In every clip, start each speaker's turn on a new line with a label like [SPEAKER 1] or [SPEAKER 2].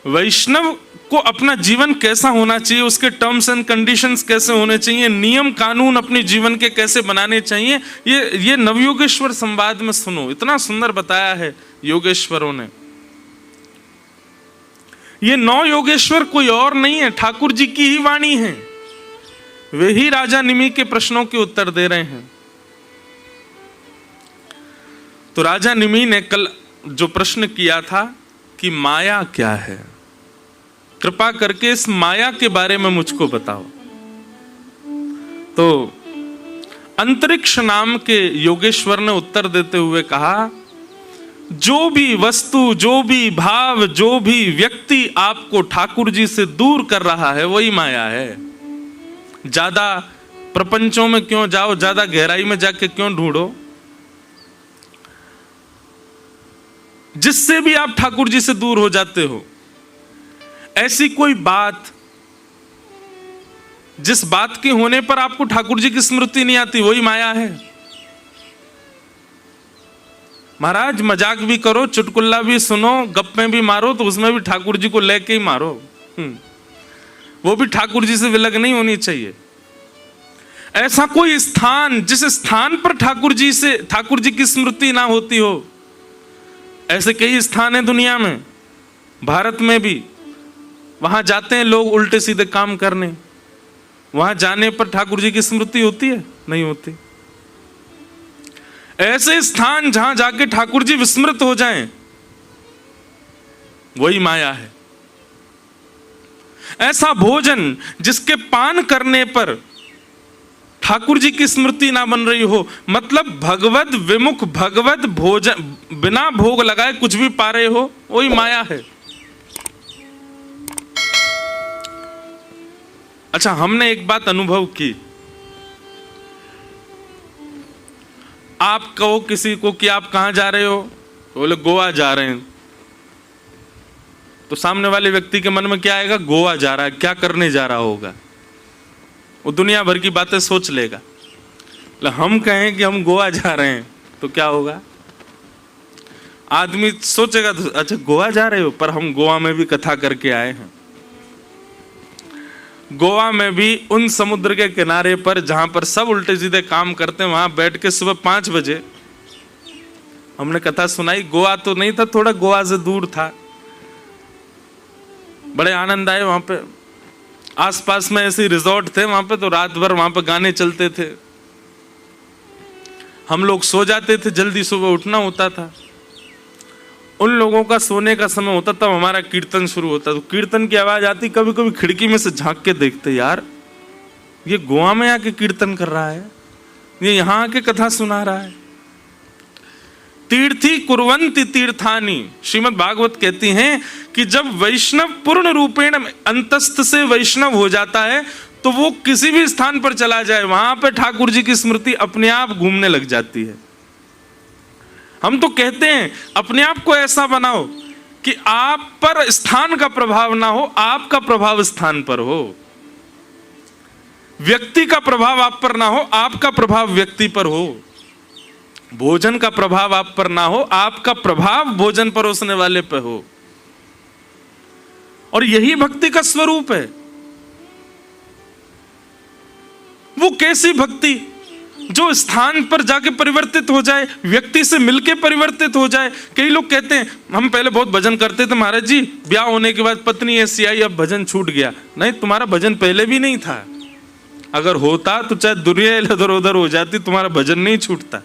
[SPEAKER 1] वैष्णव को अपना जीवन कैसा होना चाहिए, उसके टर्म्स एंड कंडीशंस कैसे होने चाहिए, नियम कानून अपने जीवन के कैसे बनाने चाहिए, ये नवयोगेश्वर संवाद में सुनो। इतना सुंदर बताया है योगेश्वरों ने। ये 9 योगेश्वर कोई और नहीं है, ठाकुर जी की ही वाणी है। वे ही राजा निमि के प्रश्नों के उत्तर दे रहे हैं। तो राजा निमि ने कल जो प्रश्न किया था कि माया क्या है, कृपा करके इस माया के बारे में मुझको बताओ। तो अंतरिक्ष नाम के योगेश्वर ने उत्तर देते हुए कहा, जो भी वस्तु, जो भी भाव, जो भी व्यक्ति आपको ठाकुर जी से दूर कर रहा है वही माया है। ज्यादा प्रपंचों में क्यों जाओ, ज्यादा गहराई में जाके क्यों ढूंढो। जिससे भी आप ठाकुर जी से दूर हो जाते हो, ऐसी कोई बात जिस बात के होने पर आपको ठाकुर जी की स्मृति नहीं आती, वही माया है। महाराज मजाक भी करो, चुटकुल्ला भी सुनो, गप्पे भी मारो, तो उसमें भी ठाकुर जी को लेके ही मारो। वो भी ठाकुर जी से विलग नहीं होनी चाहिए। ऐसा कोई स्थान जिस स्थान पर ठाकुर जी की स्मृति ना होती हो, ऐसे कई स्थान हैं दुनिया में, भारत में भी। वहां जाते हैं लोग उल्टे सीधे काम करने, वहां जाने पर ठाकुर जी की स्मृति होती है? नहीं होती। ऐसे स्थान जहां जाके ठाकुर जी विस्मृत हो जाएं, वही माया है। ऐसा भोजन जिसके पान करने पर ठाकुर जी की स्मृति ना बन रही हो, मतलब भगवत विमुख, भगवत भोजन बिना भोग लगाए कुछ भी पा रहे हो, वही माया है। अच्छा, हमने एक बात अनुभव की, आप कहो किसी को कि आप कहां जा रहे हो, बोले गोवा जा रहे हैं, तो सामने वाले व्यक्ति के मन में क्या आएगा? गोवा जा रहा है, क्या करने जा रहा होगा? वो दुनिया भर की बातें सोच लेगा। हम कहें कि हम गोवा जा रहे हैं तो क्या होगा? आदमी सोचेगा अच्छा गोवा जा रहे हो, पर हम गोवा में भी कथा करके आए हैं। गोवा में भी उन समुद्र के किनारे पर जहां पर सब उल्टे सीधे काम करते हैं, वहां बैठ के सुबह 5 बजे हमने कथा सुनाई। गोवा तो नहीं था, थोड़ा गोवा से दूर था, बड़े आनंद आए। वहां पे आसपास में ऐसे रिजॉर्ट थे, वहां पे तो रात भर वहां पे गाने चलते थे। हम लोग सो जाते थे, जल्दी सुबह उठना होता था। उन लोगों का सोने का समय होता तब हमारा कीर्तन शुरू होता। तो कीर्तन की आवाज आती, कभी कभी खिड़की में से झांक के देखते, यार ये गोवा में आके कीर्तन कर रहा है, ये यहां आके कथा सुना रहा है। तीर्थी कुर्वन्ति तीर्थानि, श्रीमद् भागवत कहती हैं कि जब वैष्णव पूर्ण रूपेण अंतस्थ से वैष्णव हो जाता है, तो वो किसी भी स्थान पर चला जाए, वहां पर ठाकुर जी की स्मृति अपने आप घूमने लग जाती है। हम तो कहते हैं अपने आप को ऐसा बनाओ कि आप पर स्थान का प्रभाव ना हो, आपका प्रभाव स्थान पर हो। व्यक्ति का प्रभाव आप पर ना हो, आपका प्रभाव व्यक्ति पर हो। भोजन का प्रभाव आप पर ना हो, आपका प्रभाव भोजन परोसने वाले पर हो। और यही भक्ति का स्वरूप है। वो कैसी भक्ति जो स्थान पर जाके परिवर्तित हो जाए, व्यक्ति से मिलके परिवर्तित हो जाए। कई लोग कहते हैं हम पहले बहुत भजन करते थे महाराज जी, ब्याह होने के बाद पत्नी ऐसी आई, अब भजन छूट गया। नहीं, तुम्हारा भजन पहले भी नहीं था। अगर होता तो चाहे दुनिया इधर उधर हो जाती, तुम्हारा भजन नहीं छूटता।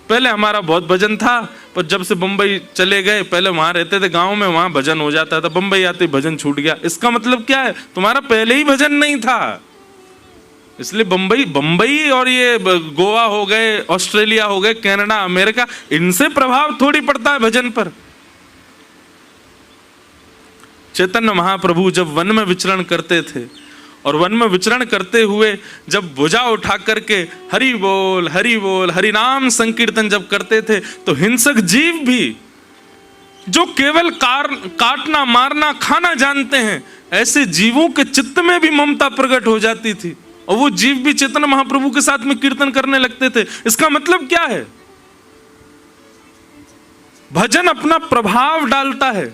[SPEAKER 1] पहले हमारा बहुत भजन था, पर जब से बंबई चले गए, पहले वहां रहते थे गांव में, वहां भजन हो जाता था, बंबई आते भजन छूट गया। इसका मतलब क्या है? तुम्हारा पहले ही भजन नहीं था। इसलिए बंबई और ये गोवा हो गए, ऑस्ट्रेलिया हो गए, कनाडा, अमेरिका, इनसे प्रभाव थोड़ी पड़ता है भजन पर। चैतन्य महाप्रभु जब वन में विचरण करते थे, और वन में विचरण करते हुए जब भुजा उठा करके हरि बोल हरि नाम संकीर्तन जब करते थे, तो हिंसक जीव भी जो केवल काटना मारना खाना जानते हैं, ऐसे जीवों के चित्त में भी ममता प्रकट हो जाती थी, और वो जीव भी चैतन्य महाप्रभु के साथ में कीर्तन करने लगते थे। इसका मतलब क्या है? भजन अपना प्रभाव डालता है।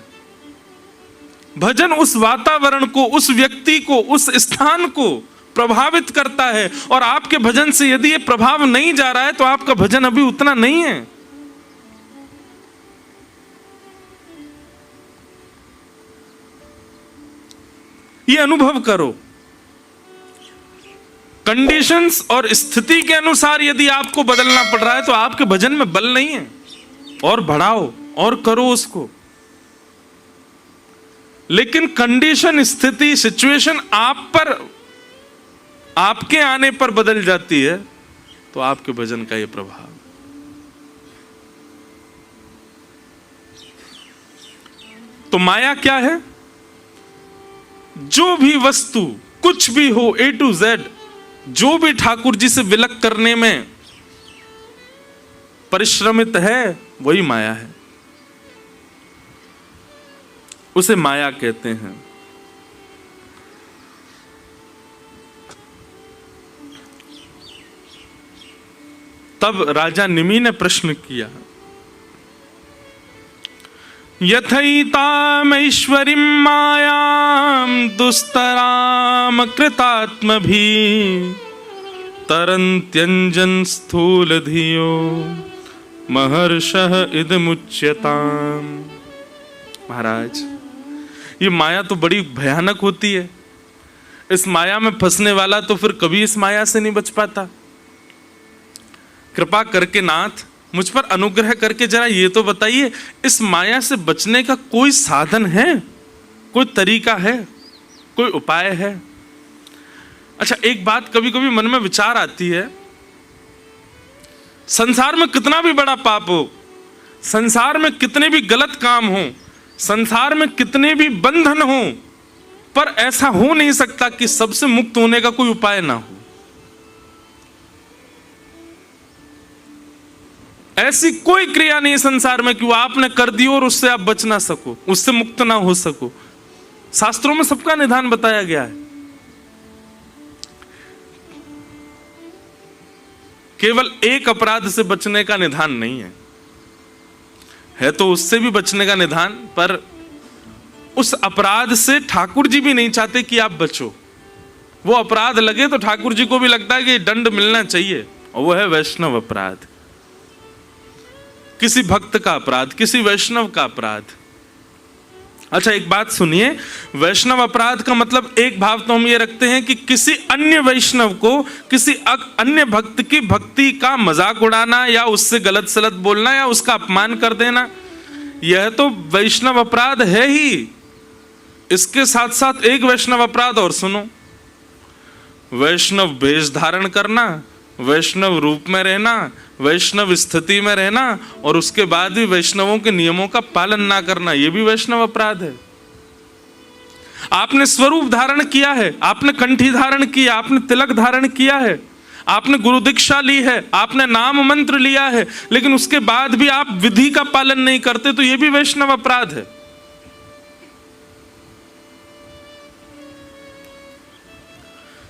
[SPEAKER 1] भजन उस वातावरण को, उस व्यक्ति को, उस स्थान को प्रभावित करता है। और आपके भजन से यदि ये प्रभाव नहीं जा रहा है तो आपका भजन अभी उतना नहीं है। ये अनुभव करो। कंडीशंस और स्थिति के अनुसार यदि आपको बदलना पड़ रहा है तो आपके भजन में बल नहीं है। और बढ़ाओ और करो उसको। लेकिन कंडीशन, स्थिति, सिचुएशन आप पर, आपके आने पर बदल जाती है तो आपके भजन का यह प्रभाव। तो माया क्या है? जो भी वस्तु, कुछ भी हो, A to Z, जो भी ठाकुर जी से विलक करने में परिश्रमित है वही माया है। उसे माया कहते हैं। तब राजा निमि ने प्रश्न किया, यथैतामैश्वरीं मायां दुस्तराम कृतात्मभिः तरन्त्यञ्जन स्थूल धियो महर्षः इदमुच्यताम्। महाराज, ये माया तो बड़ी भयानक होती है। इस माया में फंसने वाला तो फिर कभी इस माया से नहीं बच पाता। कृपा करके नाथ, मुझ पर अनुग्रह करके जरा ये तो बताइए, इस माया से बचने का कोई साधन है, कोई तरीका है, कोई उपाय है? अच्छा, एक बात कभी कभी मन में विचार आती है, संसार में कितना भी बड़ा पाप हो, संसार में कितने भी गलत काम हो, संसार में कितने भी बंधन हो, पर ऐसा हो नहीं सकता कि सबसे मुक्त होने का कोई उपाय ना हो। ऐसी कोई क्रिया नहीं संसार में कि वो आपने कर दी और उससे आप बच ना सको, उससे मुक्त ना हो सको। शास्त्रों में सबका निदान बताया गया है। केवल एक अपराध से बचने का निदान नहीं है तो उससे भी बचने का निदान, पर उस अपराध से ठाकुर जी भी नहीं चाहते कि आप बचो। वो अपराध लगे तो ठाकुर जी को भी लगता है कि दंड मिलना चाहिए, और वो है वैष्णव अपराध। किसी भक्त का अपराध, किसी वैष्णव का अपराध। अच्छा, एक बात सुनिए, वैष्णव अपराध का मतलब एक भाव तो हम ये रखते हैं कि किसी अन्य वैष्णव को, किसी अन्य भक्त की भक्ति का मजाक उड़ाना या उससे गलत सलत बोलना या उसका अपमान कर देना, यह तो वैष्णव अपराध है ही। इसके साथ साथ एक वैष्णव अपराध और सुनो, वैष्णव वेश धारण करना, वैष्णव रूप में रहना, वैष्णव स्थिति में रहना, और उसके बाद भी वैष्णवों के नियमों का पालन ना करना, यह भी वैष्णव अपराध है। आपने स्वरूप धारण किया है, आपने कंठी धारण किया, आपने तिलक धारण किया है, आपने गुरु दीक्षा ली है, आपने नाम मंत्र लिया है, लेकिन उसके बाद भी आप विधि का पालन नहीं करते, तो यह भी वैष्णव अपराध है।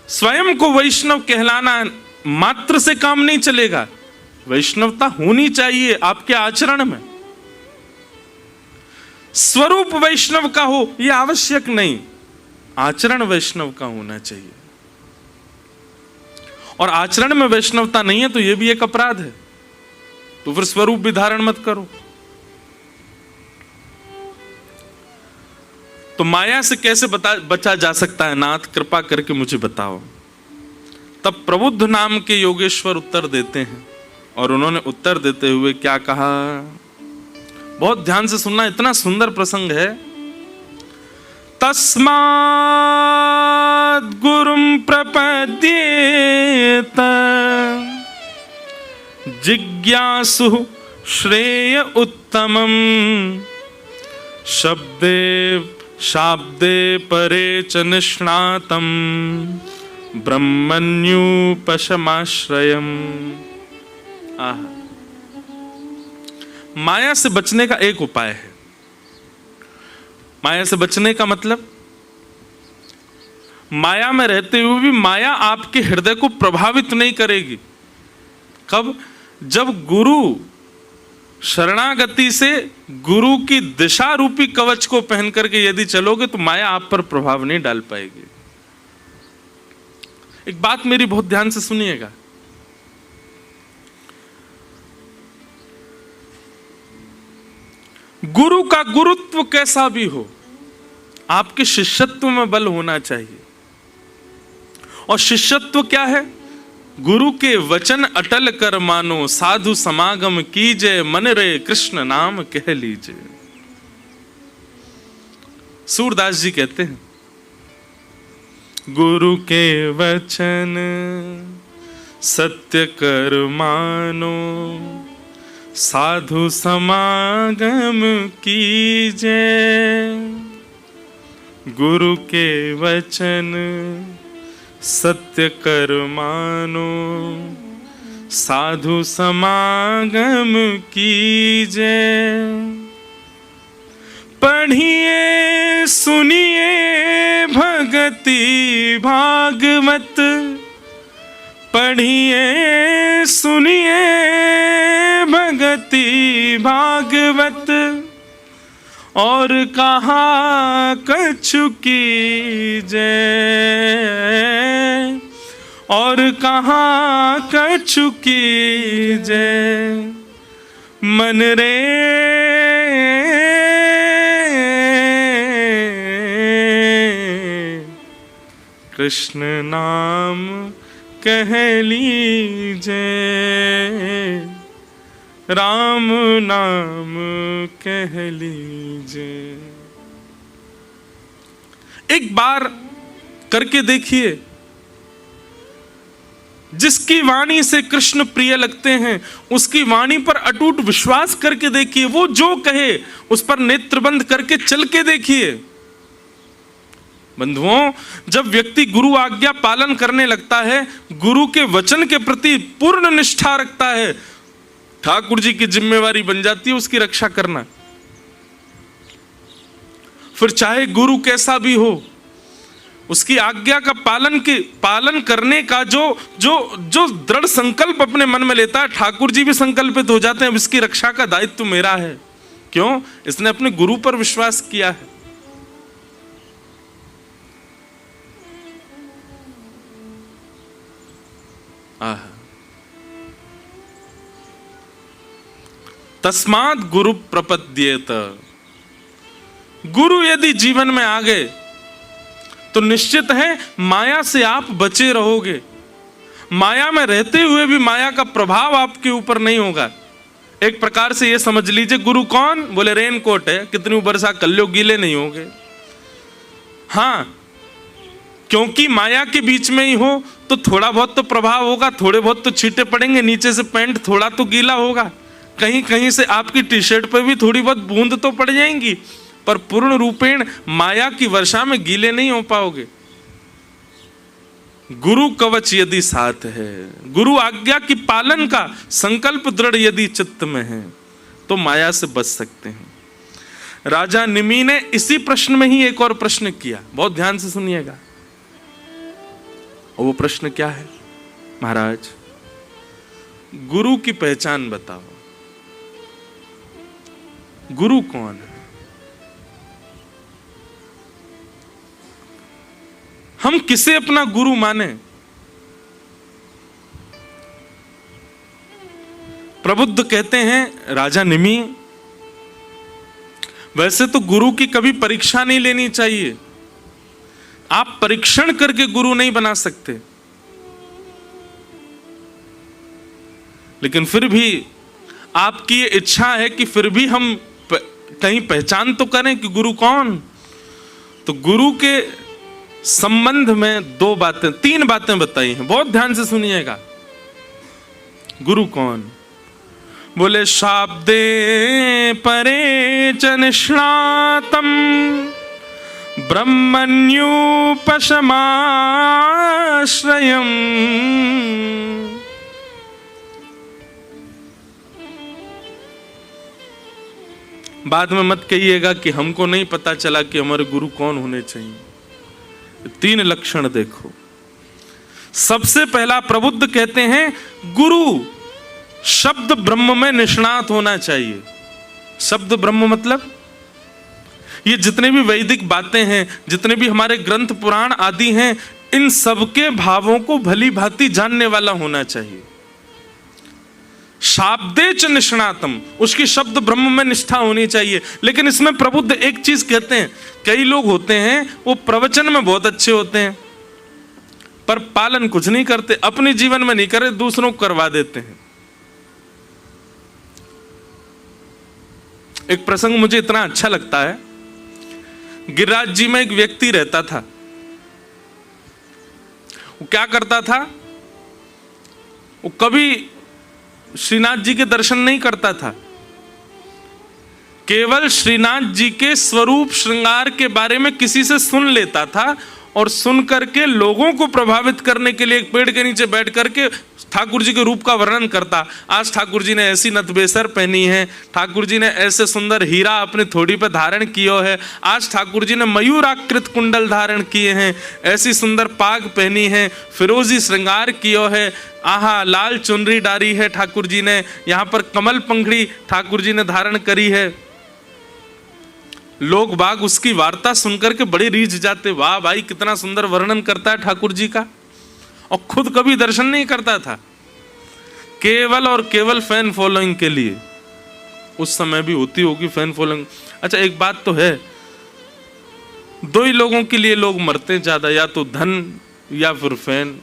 [SPEAKER 1] स्वयं को वैष्णव कहलाना मात्र से काम नहीं चलेगा, वैष्णवता होनी चाहिए आपके आचरण में। स्वरूप वैष्णव का हो यह आवश्यक नहीं, आचरण वैष्णव का होना चाहिए। और आचरण में वैष्णवता नहीं है तो यह भी एक अपराध है, तो फिर स्वरूप भी धारण मत करो। तो माया से कैसे बचा जा सकता है नाथ, कृपा करके मुझे बताओ। तब प्रबुद्ध नाम के योगेश्वर उत्तर देते हैं, और उन्होंने उत्तर देते हुए क्या कहा, बहुत ध्यान से सुनना, इतना सुंदर प्रसंग है। तस्मात् गुरुं प्रपद्येत जिज्ञासु श्रेय उत्तमं शब्दे शाब्दे परे च निष्णातं ब्रह्मण्युपशमाश्रयम्। माया से बचने का एक उपाय है। माया से बचने का मतलब, माया में रहते हुए भी माया आपके हृदय को प्रभावित नहीं करेगी। कब? जब गुरु शरणागति से गुरु की दिशा रूपी कवच को पहन करके यदि चलोगे तो माया आप पर प्रभाव नहीं डाल पाएगी। एक बात मेरी बहुत ध्यान से सुनिएगा, गुरु का गुरुत्व कैसा भी हो, आपके शिष्यत्व में बल होना चाहिए। और शिष्यत्व क्या है? गुरु के वचन अटल कर मानो, साधु समागम कीजे, मन रे कृष्ण नाम कह लीजिए। सूरदास जी कहते हैं, गुरु के वचन सत्य कर मानो, साधु समागम कीजे। गुरु के वचन सत्य कर मानो, साधु समागम कीजे। पढ़िए सुनिए भगति भागवत, पढ़िए सुनिए भगति भागवत, और कहा कछु कीजे, और कहा कछु कीजे। मन रे कृष्ण नाम कह लीजे, राम नाम कह लीजे। एक बार करके देखिए, जिसकी वाणी से कृष्ण प्रिय लगते हैं उसकी वाणी पर अटूट विश्वास करके देखिए, वो जो कहे उस पर नेत्र बंद करके चल के देखिए। बंधुओं, जब व्यक्ति गुरु आज्ञा पालन करने लगता है, गुरु के वचन के प्रति पूर्ण निष्ठा रखता है, ठाकुर जी की जिम्मेवारी बन जाती है उसकी रक्षा करना। फिर चाहे गुरु कैसा भी हो, उसकी आज्ञा का पालन करने का जो दृढ़ संकल्प अपने मन में लेता है, ठाकुर जी भी संकल्पित हो जाते हैं, इसकी रक्षा का दायित्व मेरा है। क्यों? इसने अपने गुरु पर विश्वास किया है। तस्मात् गुरु प्रपद्येत। गुरु यदि जीवन में आ गए तो निश्चित है माया से आप बचे रहोगे। माया में रहते हुए भी माया का प्रभाव आपके ऊपर नहीं होगा। एक प्रकार से ये समझ लीजिए, गुरु कौन? बोले रेन कोट है, कितनी बरसा कर लो गीले नहीं होगे। हाँ, क्योंकि माया के बीच में ही हो तो थोड़ा बहुत तो प्रभाव होगा, थोड़े बहुत तो छींटे पड़ेंगे, नीचे से पैंट थोड़ा तो गीला होगा, कहीं कहीं से आपकी टी शर्ट पर भी थोड़ी बहुत बूंद तो पड़ जाएंगी, पर पूर्ण रूपेण माया की वर्षा में गीले नहीं हो पाओगे। गुरु कवच यदि साथ है, गुरु आज्ञा की पालन का संकल्प दृढ़ यदि चित्त में है, तो माया से बच सकते हैं। राजा निमि ने इसी प्रश्न में ही एक और प्रश्न किया, बहुत ध्यान से सुनिएगा। और वो प्रश्न क्या है? महाराज, गुरु की पहचान बताओ, गुरु कौन है? हम किसे अपना गुरु माने? प्रबुद्ध कहते हैं, राजा निमि, वैसे तो गुरु की कभी परीक्षा नहीं लेनी चाहिए। आप परीक्षण करके गुरु नहीं बना सकते, लेकिन फिर भी आपकी ये इच्छा है कि फिर भी हम कहीं पहचान तो करें कि गुरु कौन। तो गुरु के संबंध में तीन बातें बताई हैं, बहुत ध्यान से सुनिएगा। गुरु कौन? बोले शाब्दे परे च निष्णातम ब्रह्मण्युपशमाश्रयम्। बाद में मत कहिएगा कि हमको नहीं पता चला कि हमारे गुरु कौन होने चाहिए। तीन लक्षण देखो। सबसे पहला प्रबुद्ध कहते हैं, गुरु शब्द ब्रह्म में निष्णात होना चाहिए। शब्द ब्रह्म मतलब ये जितने भी वैदिक बातें हैं, जितने भी हमारे ग्रंथ पुराण आदि हैं, इन सबके भावों को भली भांति जानने वाला होना चाहिए। शाब्दे च निष्णातम, उसकी शब्द ब्रह्म में निष्ठा होनी चाहिए। लेकिन इसमें प्रबुद्ध एक चीज कहते हैं, कई लोग होते हैं वो प्रवचन में बहुत अच्छे होते हैं पर पालन कुछ नहीं करते, अपने जीवन में नहीं करे, दूसरों को करवा देते हैं। एक प्रसंग मुझे इतना अच्छा लगता है, गिरिराज जी में एक व्यक्ति रहता था। वो क्या करता था, वो कभी श्रीनाथ जी के दर्शन नहीं करता था, केवल श्रीनाथ जी के स्वरूप श्रृंगार के बारे में किसी से सुन लेता था और सुन करके लोगों को प्रभावित करने के लिए एक पेड़ के नीचे बैठ करके ठाकुर जी के रूप का वर्णन करता। आज ठाकुर जी ने ऐसी नतबेसर पहनी है, ठाकुर जी ने ऐसे सुंदर हीरा अपने थोड़ी पे धारण किया है, आज ठाकुर जी ने मयूराकृत कुंडल धारण किए हैं, ऐसी सुंदर पाग पहनी है, फिरोजी श्रृंगार किया है, आहा लाल चुनरी डारी है ठाकुर जी ने, यहाँ पर कमल पंखड़ी ठाकुर जी ने धारण करी है। लोग बाग उसकी वार्ता सुनकर के बड़े रीझ जाते, वाह भाई कितना सुंदर वर्णन करता है ठाकुर जी का, और खुद कभी दर्शन नहीं करता था, केवल और केवल फैन फॉलोइंग के लिए। उस समय भी होती होगी फैन फॉलोइंग। अच्छा एक बात तो है, दो ही लोगों के लिए लोग मरते हैं ज्यादा, या तो धन या फिर फैन।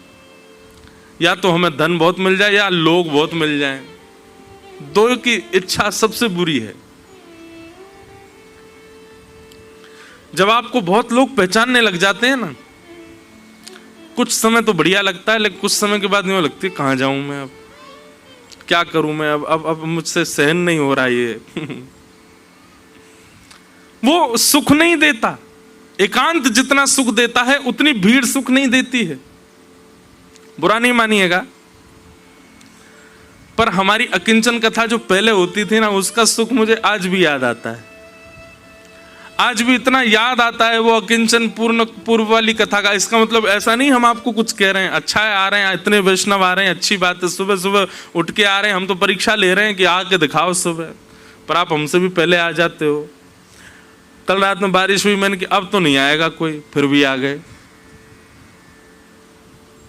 [SPEAKER 1] या तो हमें धन बहुत मिल जाए या लोग बहुत मिल जाएं, दो की इच्छा सबसे बुरी है। जब आपको बहुत लोग पहचानने लग जाते हैं ना, कुछ समय तो बढ़िया लगता है, लेकिन कुछ समय के बाद नहीं लगती है कहाँ जाऊं मैं, अब क्या करूं मैं, अब मुझसे सहन नहीं हो रहा ये वो सुख नहीं देता। एकांत जितना सुख देता है उतनी भीड़ सुख नहीं देती है, बुरा नहीं मानिएगा। पर हमारी अकिंचन कथा जो पहले होती थी ना, उसका सुख मुझे आज भी याद आता है। आज भी इतना याद आता है वो अकिंचन पूर्व वाली कथा का। इसका मतलब ऐसा नहीं हम आपको कुछ कह रहे हैं, अच्छा है आ रहे हैं, इतने वैष्णव आ रहे हैं, अच्छी बात है, सुबह सुबह उठ के आ रहे हैं, हम तो परीक्षा ले रहे हैं कि आके दिखाओ सुबह, पर आप हमसे भी पहले आ जाते हो। कल रात में बारिश हुई, मैंने कि अब तो नहीं आएगा कोई, फिर भी आ गए।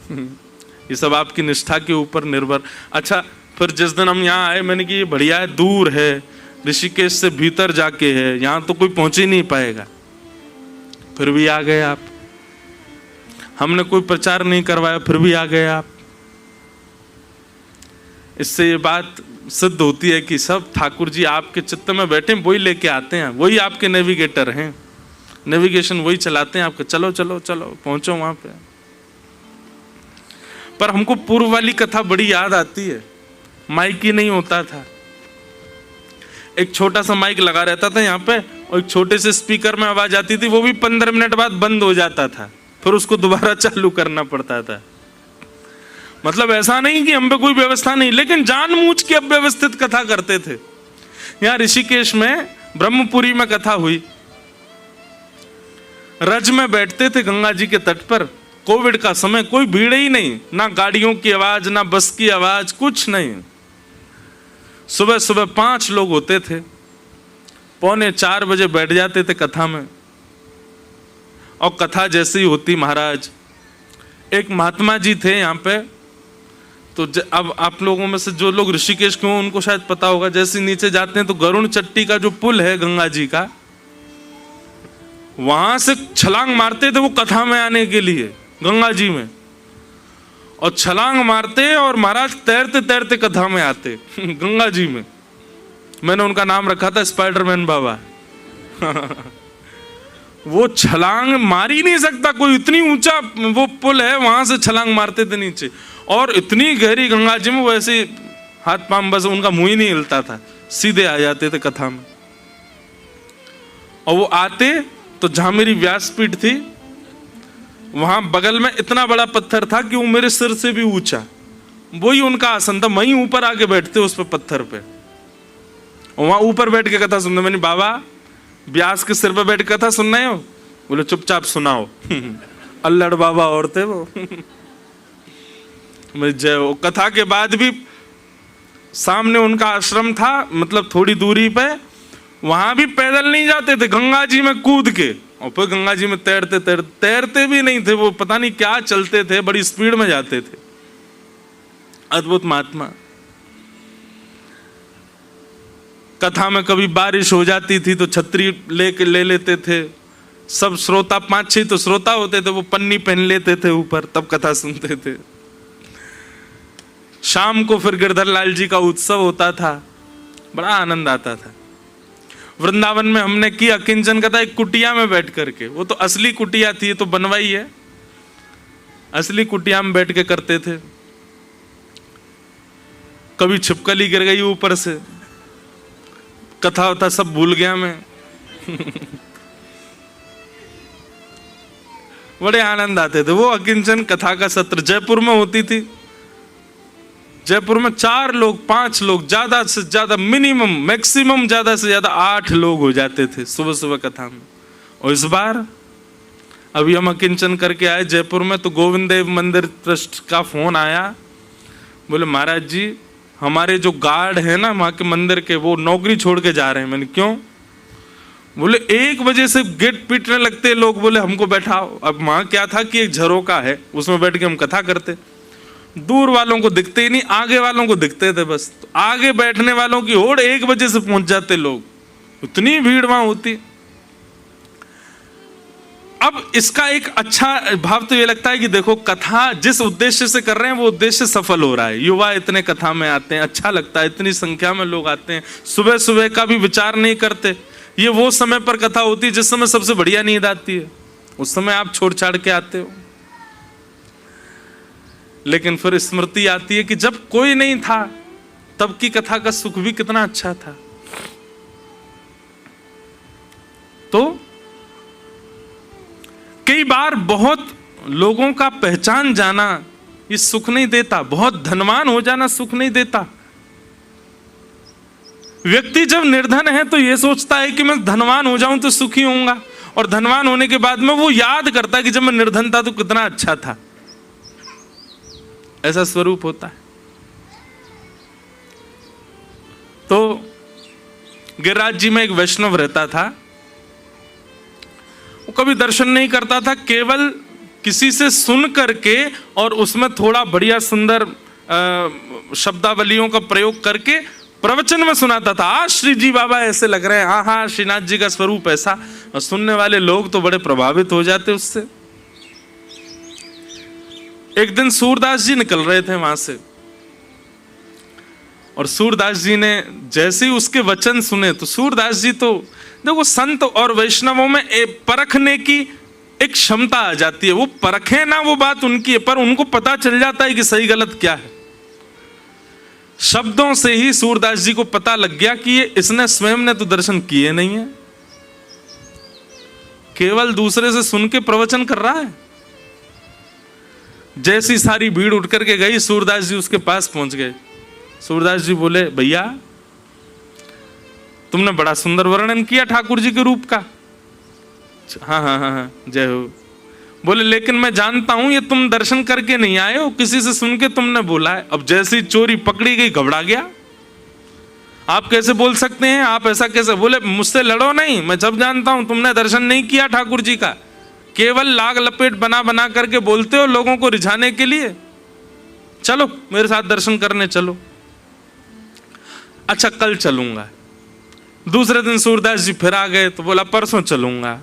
[SPEAKER 1] ये सब आपकी निष्ठा के ऊपर निर्भर। अच्छा फिर जिस दिन हम यहाँ आए, मैंने कि ये बढ़िया है, दूर है, ऋषिकेश से भीतर जाके है, यहां तो कोई पहुंच ही नहीं पाएगा, फिर भी आ गए आप। हमने कोई प्रचार नहीं करवाया, फिर भी आ गए आप। इससे ये बात सिद्ध होती है कि सब ठाकुर जी आपके चित्त में बैठे, वही लेके आते हैं, वही आपके नेविगेटर हैं, नेविगेशन वही चलाते हैं आपके, चलो चलो चलो पहुंचो वहां पे। पर हमको पूर्व वाली कथा बड़ी याद आती है। माइक ही नहीं होता था, एक छोटा सा माइक लगा रहता था यहाँ पे, और एक छोटे से स्पीकर में आवाज आती थी, वो भी 15 मिनट बाद बंद हो जाता था, फिर उसको दोबारा चालू करना पड़ता था। मतलब ऐसा नहीं कि हम पे कोई व्यवस्था नहीं, लेकिन जानबूझ के अव्यवस्थित कथा करते थे। यहाँ ऋषिकेश में ब्रह्मपुरी में कथा हुई, रज में बैठते थे गंगा जी के तट पर, कोविड का समय, कोई भीड़ ही नहीं, ना गाड़ियों की आवाज, ना बस की आवाज, कुछ नहीं। सुबह सुबह 5 लोग होते थे, 3:45 बजे बैठ जाते थे कथा में। और कथा जैसी होती महाराज, एक महात्मा जी थे यहाँ पे, तो अब आप लोगों में से जो लोग ऋषिकेश के हों उनको शायद पता होगा, जैसे नीचे जाते हैं तो गरुण चट्टी का जो पुल है गंगा जी का, वहां से छलांग मारते थे वो कथा में आने के लिए गंगा जी में, और छलांग मारते और महाराज तैरते तैरते कथा में आते गंगा जी में। मैंने उनका नाम रखा था स्पाइडरमैन बाबा वो छलांग मार ही नहीं सकता कोई, इतनी ऊंचा वो पुल है, वहां से छलांग मारते थे नीचे, और इतनी गहरी गंगा जी में वैसे हाथ पांव, बस उनका मुंह ही नहीं हिलता था, सीधे आ जाते थे कथा में। और वो आते तो जहां मेरी व्यासपीठ थी वहां बगल में इतना बड़ा पत्थर था कि वो मेरे सिर से भी ऊंचा, वही उनका आसन था, वहीं ऊपर आके बैठते उस पे पत्थर पे, और वहां ऊपर बैठ के कथा सुनने। मैंने बाबा व्यास के सिर पे बैठ के कथा सुनना है हो? बोले चुपचाप सुनाओ अल्लड़ बाबा और थे वो मैं जय हो। कथा के बाद भी सामने उनका आश्रम था, मतलब थोड़ी दूरी पे, वहां भी पैदल नहीं जाते थे, गंगा जी में कूद के, और फिर गंगा जी में तैरते भी नहीं थे वो, पता नहीं क्या चलते थे, बड़ी स्पीड में जाते थे। अद्भुत महात्मा। कथा में कभी बारिश हो जाती थी तो छतरी ले लेते थे। सब श्रोता, 5-6 तो श्रोता होते थे, वो पन्नी पहन लेते थे ऊपर, तब कथा सुनते थे। शाम को फिर गिरधर लाल जी का उत्सव होता था, बड़ा आनंद आता था। वृंदावन में हमने की अकिंचन कथा एक कुटिया में बैठ करके, वो तो असली कुटिया थी, तो बनवाई है, असली कुटिया में बैठ के करते थे। कभी छिपकली गिर गई ऊपर से, कथा होता सब भूल गया मैं। बड़े आनंद आते थे। वो अकिंचन कथा का सत्र जयपुर में होती थी। जयपुर में 4 लोग 5 लोग, ज्यादा से ज्यादा मिनिमम, मैक्सिमम ज्यादा से ज्यादा 8 लोग हो जाते थे सुबह सुबह कथा में। और इस बार अभी हम अकिंचन करके आए जयपुर में, तो गोविंद देव मंदिर ट्रस्ट का फोन आया, बोले महाराज जी हमारे जो गार्ड है ना वहां के मंदिर के, वो नौकरी छोड़ के जा रहे हैं। मैंने क्यों? बोले 1 बजे से गेट पीटने लगते लोग, बोले हमको बैठाओ। अब वहां क्या था कि एक झरोका है, उसमें बैठ के हम कथा करते, दूर वालों को दिखते ही नहीं, आगे वालों को दिखते थे बस। तो आगे बैठने वालों की होड़ 1 बजे से पहुंच जाते लोग, उतनी भीड़ वहां होती। अब इसका एक अच्छा भाव तो ये लगता है कि देखो कथा जिस उद्देश्य से कर रहे हैं वो उद्देश्य सफल हो रहा है। युवा इतने कथा में आते हैं, अच्छा लगता है, इतनी संख्या में लोग आते हैं। सुबह सुबह का भी विचार नहीं करते, ये वो समय पर कथा होती है जिस समय सबसे बढ़िया नींद आती है, उस समय आप छोड़ छाड़ के आते हो। लेकिन फिर स्मृति आती है कि जब कोई नहीं था तब की कथा का सुख भी कितना अच्छा था। तो कई बार बहुत लोगों का पहचान जाना ये सुख नहीं देता, बहुत धनवान हो जाना सुख नहीं देता। व्यक्ति जब निर्धन है तो यह सोचता है कि मैं धनवान हो जाऊं तो सुखी होऊंगा, और धनवान होने के बाद में वो याद करता है कि जब मैं निर्धन था तो कितना अच्छा था। ऐसा स्वरूप होता है। तो गिरिराज जी में एक वैष्णव रहता था, वो कभी दर्शन नहीं करता था, केवल किसी से सुन करके और उसमें थोड़ा बढ़िया सुंदर शब्दावलियों का प्रयोग करके प्रवचन में सुनाता था। आज श्री जी बाबा ऐसे लग रहे हैं, हाँ हाँ श्रीनाथ जी का स्वरूप ऐसा, और सुनने वाले लोग तो बड़े प्रभावित हो जाते उससे। एक दिन सूरदास जी निकल रहे थे वहां से, और सूरदास जी ने जैसे ही उसके वचन सुने तो सूरदास जी तो देखो संत और वैष्णवों में परखने की एक क्षमता आ जाती है। वो परखे ना, वो बात उनकी है, पर उनको पता चल जाता है कि सही गलत क्या है। शब्दों से ही सूरदास जी को पता लग गया कि ये इसने स्वयं ने तो दर्शन किए नहीं है, केवल दूसरे से सुन के प्रवचन कर रहा है। जैसी सारी भीड़ उठ करके गई, सूरदास जी उसके पास पहुंच गए। सूरदास जी बोले भैया तुमने बड़ा सुंदर वर्णन किया ठाकुर जी के रूप का। हाँ हाँ हाँ हाँ जय हो। बोले लेकिन मैं जानता हूं ये तुम दर्शन करके नहीं आए हो, किसी से सुन के तुमने बोला है। अब जैसी चोरी पकड़ी गई घबरा गया। आप कैसे बोल सकते हैं, आप ऐसा कैसे? बोले मुझसे लड़ो नहीं, मैं जब जानता हूं तुमने दर्शन नहीं किया ठाकुर जी का, केवल लाग लपेट बना बना करके बोलते हो लोगों को रिझाने के लिए। चलो मेरे साथ दर्शन करने चलो। अच्छा कल चलूंगा। दूसरे दिन सूरदास जी फिर आ गए तो बोला परसों चलूंगा।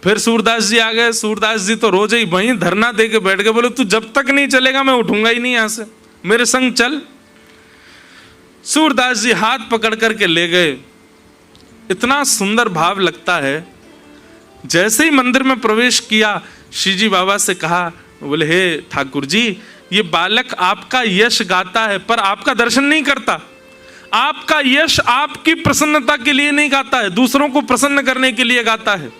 [SPEAKER 1] फिर सूरदास जी आ गए। सूरदास जी तो रोज ही वहीं धरना दे के बैठ गए। बोले तू जब तक नहीं चलेगा मैं उठूंगा ही नहीं यहां से, मेरे संग चल। सूरदास जी हाथ पकड़ करके ले गए। इतना सुंदर भाव लगता है। जैसे ही मंदिर में प्रवेश किया, श्री जी बाबा से कहा, बोले हे ठाकुर जी ये बालक आपका यश गाता है पर आपका दर्शन नहीं करता। आपका यश आपकी प्रसन्नता के लिए नहीं गाता है, दूसरों को प्रसन्न करने के लिए गाता है।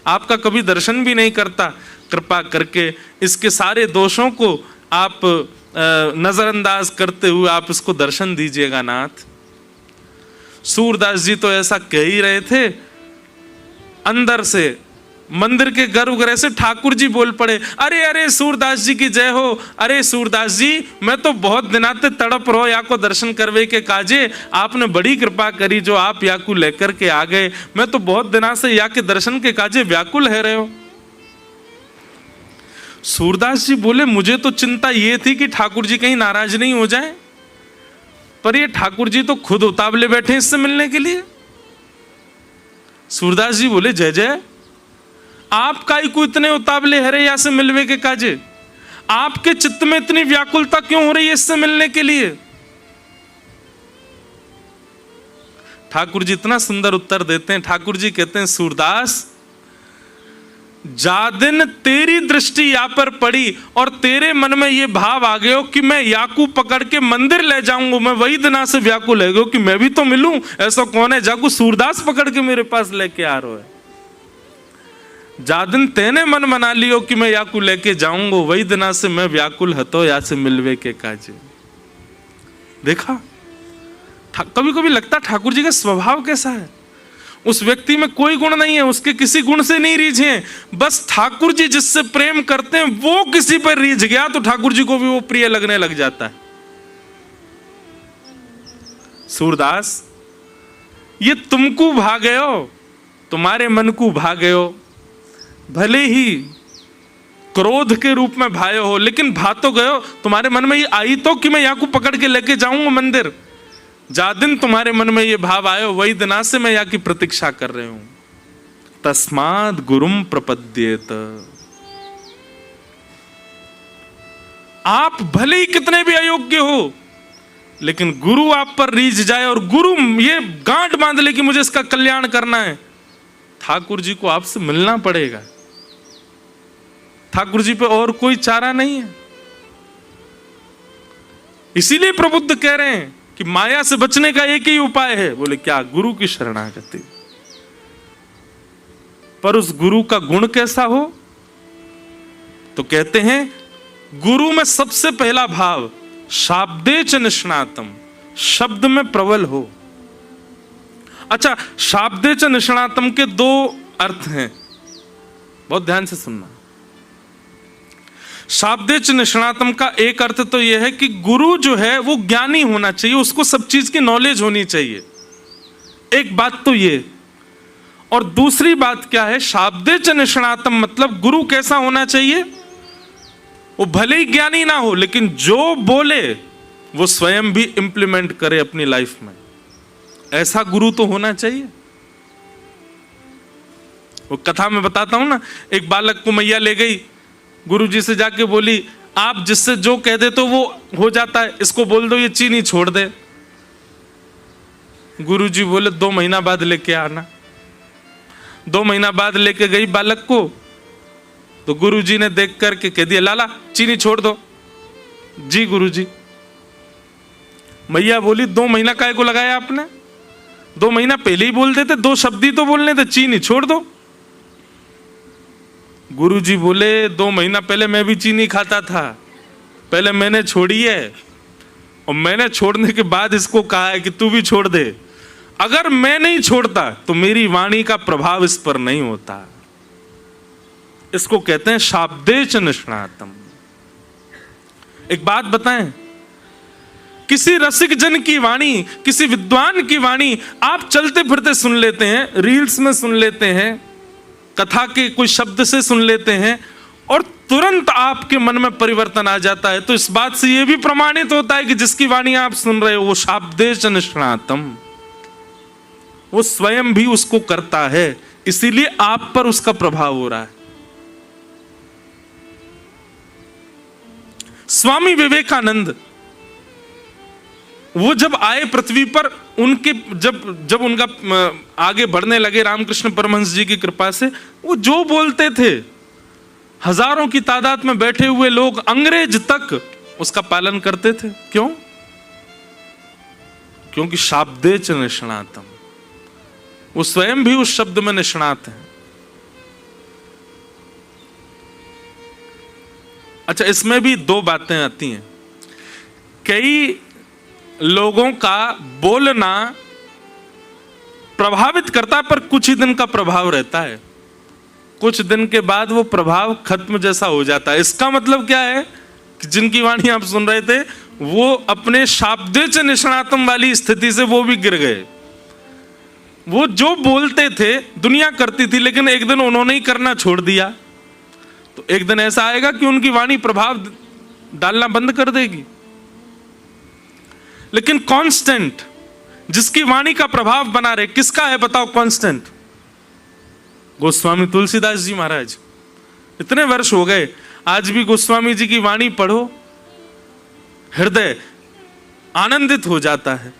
[SPEAKER 1] आपका कभी दर्शन भी नहीं करता। कृपा करके इसके सारे दोषों को आप नजरअंदाज करते हुए आप इसको दर्शन दीजिएगा नाथ। सूरदास जी तो ऐसा कह ही रहे थे, अंदर से मंदिर के गर्भगृह से ठाकुर जी बोल पड़े, अरे अरे सूरदास जी की जय हो। अरे सूरदास जी, मैं तो बहुत दिनाते तड़प रहो या को दर्शन करवे के काजे, आपने बड़ी कृपा करी जो आप या को लेकर के आ गए। मैं तो बहुत दिना से या के दर्शन के काजे व्याकुल है रहे हो। सूरदास जी बोले, मुझे तो चिंता ये थी कि ठाकुर जी कहीं नाराज नहीं हो जाए, पर ये ठाकुर जी तो खुद उतावले बैठे इससे मिलने के लिए। सूरदास जी बोले, जय जय, आप काई को इतने उतावले हरैया से मिलवे के काजे, आपके चित्त में इतनी व्याकुलता क्यों हो रही है इससे मिलने के लिए? ठाकुर जी इतना सुंदर उत्तर देते हैं। ठाकुर जी कहते हैं, सूरदास, जा दिन तेरी दृष्टि या पर पड़ी और तेरे मन में ये भाव आ गयो कि मैं याकू पकड़ के मंदिर ले जाऊंगा, मैं वही दिना से व्याकुल है गयो कि मैं भी तो मिलूं। ऐसा कौन है जाकू सूरदास पकड़ के मेरे पास लेके आ रहा है? जा दिन तेने मन मना लियो कि मैं याकू लेके जाऊंगा, वही दिना से मैं व्याकुल हतो या से मिलवे के काजे। देखा, कभी कभी लगता ठाकुर जी का स्वभाव कैसा है। उस व्यक्ति में कोई गुण नहीं है, उसके किसी गुण से नहीं रीझे, बस ठाकुर जी जिससे प्रेम करते हैं वो किसी पर रीझ गया तो ठाकुर जी को भी वो प्रिय लगने लग जाता है। सूरदास, ये तुमको भागे हो, तुम्हारे मन को भागे हो, भले ही क्रोध के रूप में भायो हो, लेकिन भा तो गयो, तुम्हारे मन में ये आई तो कि मैं यहाँ को पकड़ के लेके जाऊंगा मंदिर। जा दिन तुम्हारे मन में ये भाव आयो, वही दिना से मैं यहाँ की प्रतीक्षा कर रहे हूं। तस्माद गुरुम प्रपद्येत। आप भले ही कितने भी अयोग्य हो, लेकिन गुरु आप पर रीझ जाए और गुरु ये गांठ बांध ले कि मुझे इसका कल्याण करना है, ठाकुर जी को आपसे मिलना पड़ेगा। ठाकुर जी पे और कोई चारा नहीं है। इसीलिए प्रबुद्ध कह रहे हैं कि माया से बचने का एक ही उपाय है। बोले क्या? गुरु की शरणागति। पर उस गुरु का गुण कैसा हो? तो कहते हैं गुरु में सबसे पहला भाव शाब्दे च निष्णातम, शब्द में प्रबल हो। अच्छा, शाब्दे च निष्णातम के दो अर्थ हैं, बहुत ध्यान से सुनना। शाब्दे च निष्णातम का एक अर्थ तो यह है कि गुरु जो है वो ज्ञानी होना चाहिए, उसको सब चीज की नॉलेज होनी चाहिए। एक बात तो ये, और दूसरी बात क्या है? शाब्दे च निष्णातम मतलब गुरु कैसा होना चाहिए? वो भले ही ज्ञानी ना हो, लेकिन जो बोले वो स्वयं भी इंप्लीमेंट करे अपनी लाइफ में, ऐसा गुरु तो होना चाहिए। वो कथा में बताता हूं ना, एक बालक को मैया ले गई, गुरुजी से जाके बोली, आप जिससे जो कह दे तो वो हो जाता है, इसको बोल दो ये चीनी छोड़ दे। गुरुजी बोले 2 महीना बाद लेके आना। 2 महीना बाद लेके गई बालक को, तो गुरुजी ने देख करके कह दिया, लाला चीनी छोड़ दो। जी गुरुजी। मैया बोली 2 महीना काहे को लगाया आपने? 2 महीना पहले ही बोल देते, 2 शब्द ही तो बोलने थे, चीनी छोड़ दो। गुरुजी बोले 2 महीना पहले मैं भी चीनी खाता था, पहले मैंने छोड़ी है और मैंने छोड़ने के बाद इसको कहा है कि तू भी छोड़ दे। अगर मैं नहीं छोड़ता तो मेरी वाणी का प्रभाव इस पर नहीं होता। इसको कहते हैं शाब्दे च निष्णातम। एक बात बताएं, किसी रसिक जन की वाणी, किसी विद्वान की वाणी आप चलते फिरते सुन लेते हैं, रील्स में सुन लेते हैं, कथा के कोई शब्द से सुन लेते हैं और तुरंत आपके मन में परिवर्तन आ जाता है। तो इस बात से यह भी प्रमाणित होता है कि जिसकी वाणी आप सुन रहे हो वो शाब्दे च निष्णातम, वो स्वयं भी उसको करता है, इसीलिए आप पर उसका प्रभाव हो रहा है। स्वामी विवेकानंद वो जब आए पृथ्वी पर, उनके जब उनका आगे बढ़ने लगे रामकृष्ण परमहंस जी की कृपा से, वो जो बोलते थे हजारों की तादाद में बैठे हुए लोग अंग्रेज तक उसका पालन करते थे। क्यों? क्योंकि शाब्दे च निष्णातम, वो स्वयं भी उस शब्द में निष्णात है। अच्छा, इसमें भी 2 बातें आती हैं। कई लोगों का बोलना प्रभावित करता है, पर कुछ ही दिन का प्रभाव रहता है। कुछ दिन के बाद वो प्रभाव खत्म जैसा हो जाता है। इसका मतलब क्या है कि जिनकी वाणी आप सुन रहे थे वो अपने शाब्देच निष्णातम वाली स्थिति से वो भी गिर गए। वो जो बोलते थे दुनिया करती थी, लेकिन एक दिन उन्होंने ही करना छोड़ दिया, तो एक दिन ऐसा आएगा कि उनकी वाणी प्रभाव डालना बंद कर देगी। लेकिन कांस्टेंट जिसकी वाणी का प्रभाव बना रहे, किसका है बताओ कांस्टेंट? गोस्वामी तुलसीदास जी महाराज। इतने वर्ष हो गए, आज भी गोस्वामी जी की वाणी पढ़ो, हृदय आनंदित हो जाता है।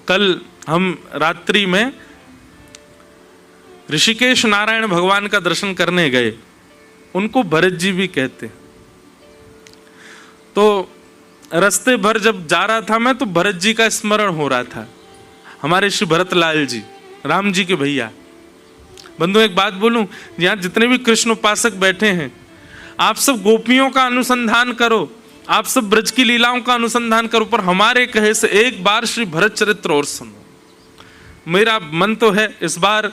[SPEAKER 1] कल हम रात्रि में ऋषिकेश नारायण भगवान का दर्शन करने गए, उनको भरत जी भी कहते। तो रास्ते भर जब जा रहा था मैं, तो भरत जी का स्मरण हो रहा था, हमारे श्री भरत लाल जी, राम जी के भैया। बंधु एक बात बोलूं, यहाँ जितने भी कृष्ण उपासक बैठे हैं, आप सब गोपियों का अनुसंधान करो, आप सब ब्रज की लीलाओं का अनुसंधान करो, पर हमारे कहे से एक बार श्री भरत चरित्र और सुनो। मेरा मन तो है इस बार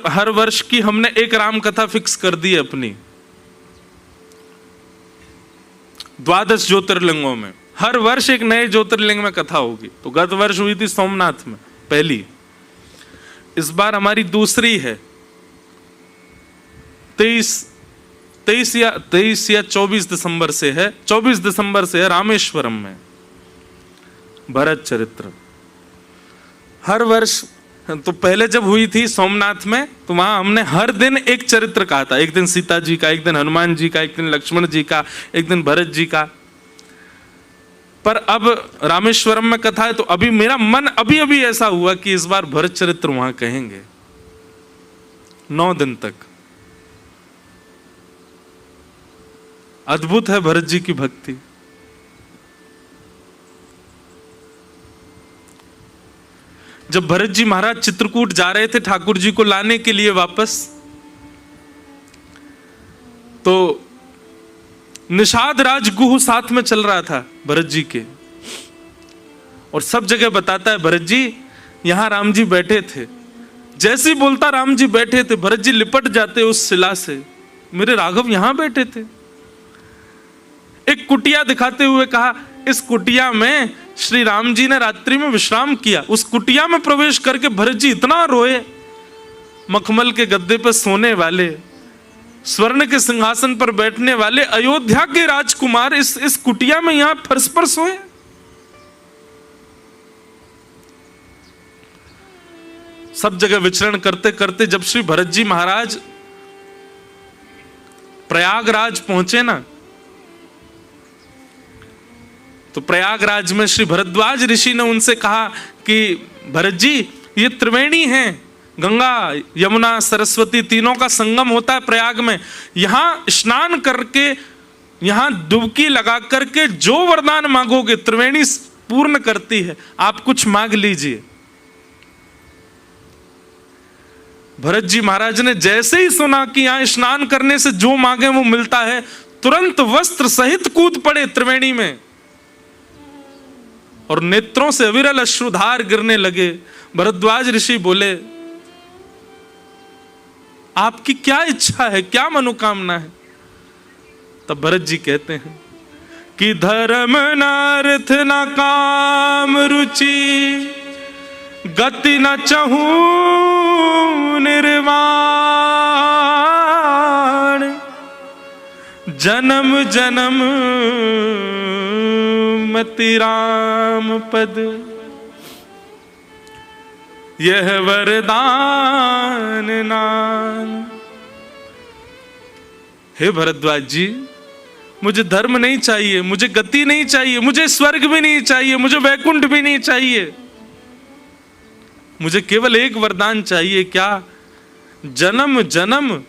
[SPEAKER 1] हर वर्ष की हमने एक राम कथा फिक्स कर दी है अपनी। 12 ज्योतिर्लिंगों में हर वर्ष एक नए ज्योतिर्लिंग में कथा होगी। तो गत वर्ष हुई थी सोमनाथ में पहली, इस बार हमारी दूसरी है। 23 या 24 दिसंबर से है, 24 दिसंबर से है रामेश्वरम में भरत चरित्र। हर वर्ष, तो पहले जब हुई थी सोमनाथ में, तो वहां हमने हर दिन एक चरित्र कहा था। एक दिन सीता जी का, एक दिन हनुमान जी का, एक दिन लक्ष्मण जी का, एक दिन भरत जी का। पर अब रामेश्वरम में कथा है, तो अभी मेरा मन अभी ऐसा हुआ कि इस बार भरत चरित्र वहां कहेंगे 9 दिन तक। अद्भुत है भरत जी की भक्ति। जब भरत जी महाराज चित्रकूट जा रहे थे ठाकुर जी को लाने के लिए वापस, तो निषाद राज गुह साथ में चल रहा था भरत जी के, और सब जगह बताता है भरत जी यहां राम जी बैठे थे। जैसे ही बोलता राम जी बैठे थे, भरत जी लिपट जाते उस शिला से, मेरे राघव यहां बैठे थे। एक कुटिया दिखाते हुए कहा, इस कुटिया में श्री राम जी ने रात्रि में विश्राम किया। उस कुटिया में प्रवेश करके भरत जी इतना रोए। मखमल के गद्दे पर सोने वाले, स्वर्ण के सिंहासन पर बैठने वाले अयोध्या के राजकुमार इस कुटिया में यहां फर्श पर सोए। सब जगह विचरण करते करते जब श्री भरत जी महाराज प्रयागराज पहुंचे ना, तो प्रयागराज में श्री भरद्वाज ऋषि ने उनसे कहा कि भरत जी ये त्रिवेणी हैं, गंगा यमुना सरस्वती तीनों का संगम होता है प्रयाग में। यहां स्नान करके, यहां डुबकी लगा करके जो वरदान मांगोगे त्रिवेणी पूर्ण करती है, आप कुछ मांग लीजिए। भरत जी महाराज ने जैसे ही सुना कि यहां स्नान करने से जो मांगे वो मिलता है, तुरंत वस्त्र सहित कूद पड़े त्रिवेणी में, और नेत्रों से अविरल अश्रुधार गिरने लगे। भरद्वाज ऋषि बोले, आपकी क्या इच्छा है, क्या मनोकामना है? तब भरत जी कहते हैं कि धर्म नार्थ न काम रुचि, गति न चहूं निर्वाण, जन्म जन्म मति राम पद, यह वरदान नाम। हे भरद्वाज जी, मुझे धर्म नहीं चाहिए, मुझे गति नहीं चाहिए, मुझे स्वर्ग भी नहीं चाहिए, मुझे वैकुंठ भी नहीं चाहिए। मुझे केवल एक वरदान चाहिए, क्या? जन्म जन्म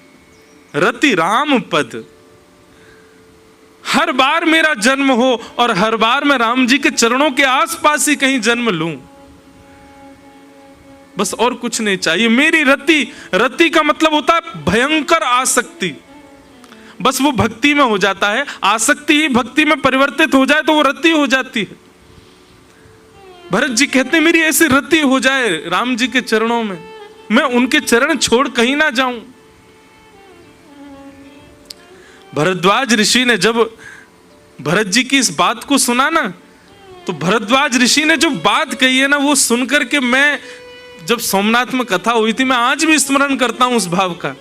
[SPEAKER 1] रति राम पद। हर बार मेरा जन्म हो और हर बार मैं राम जी के चरणों के आसपास ही कहीं जन्म लूं, बस और कुछ नहीं चाहिए। मेरी रति, रति का मतलब होता है भयंकर आसक्ति, बस वो भक्ति में हो जाता है। आसक्ति ही भक्ति में परिवर्तित हो जाए तो वो रति हो जाती है। भरत जी कहते मेरी ऐसी रति हो जाए राम जी के चरणों में, मैं उनके चरण छोड़ कहीं ना जाऊं। भरद्वाज ऋषि ने जब भरत जी की इस बात को सुना ना, तो भरद्वाज ऋषि ने जो बात कही है ना, वो सुनकर के मैं जब सोमनाथ में कथा हुई थी, मैं आज भी स्मरण करता हूं उस भाव का।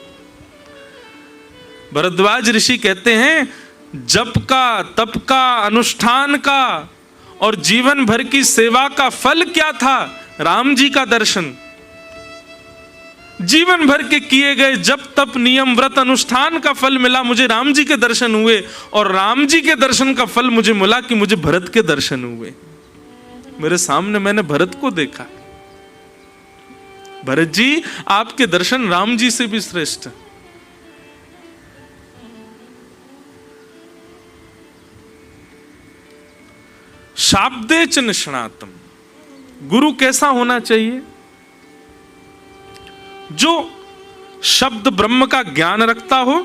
[SPEAKER 1] भरद्वाज ऋषि कहते हैं जप का, तप का, अनुष्ठान का और जीवन भर की सेवा का फल क्या था? राम जी का दर्शन। जीवन भर के किए गए जप तप नियम व्रत अनुष्ठान का फल मिला, मुझे राम जी के दर्शन हुए, और राम जी के दर्शन का फल मुझे मिला कि मुझे भरत के दर्शन हुए। मेरे सामने मैंने भरत को देखा। भरत जी, आपके दर्शन राम जी से भी श्रेष्ठ। शाब्दे च निष्णातम, गुरु कैसा होना चाहिए? जो शब्द ब्रह्म का ज्ञान रखता हो,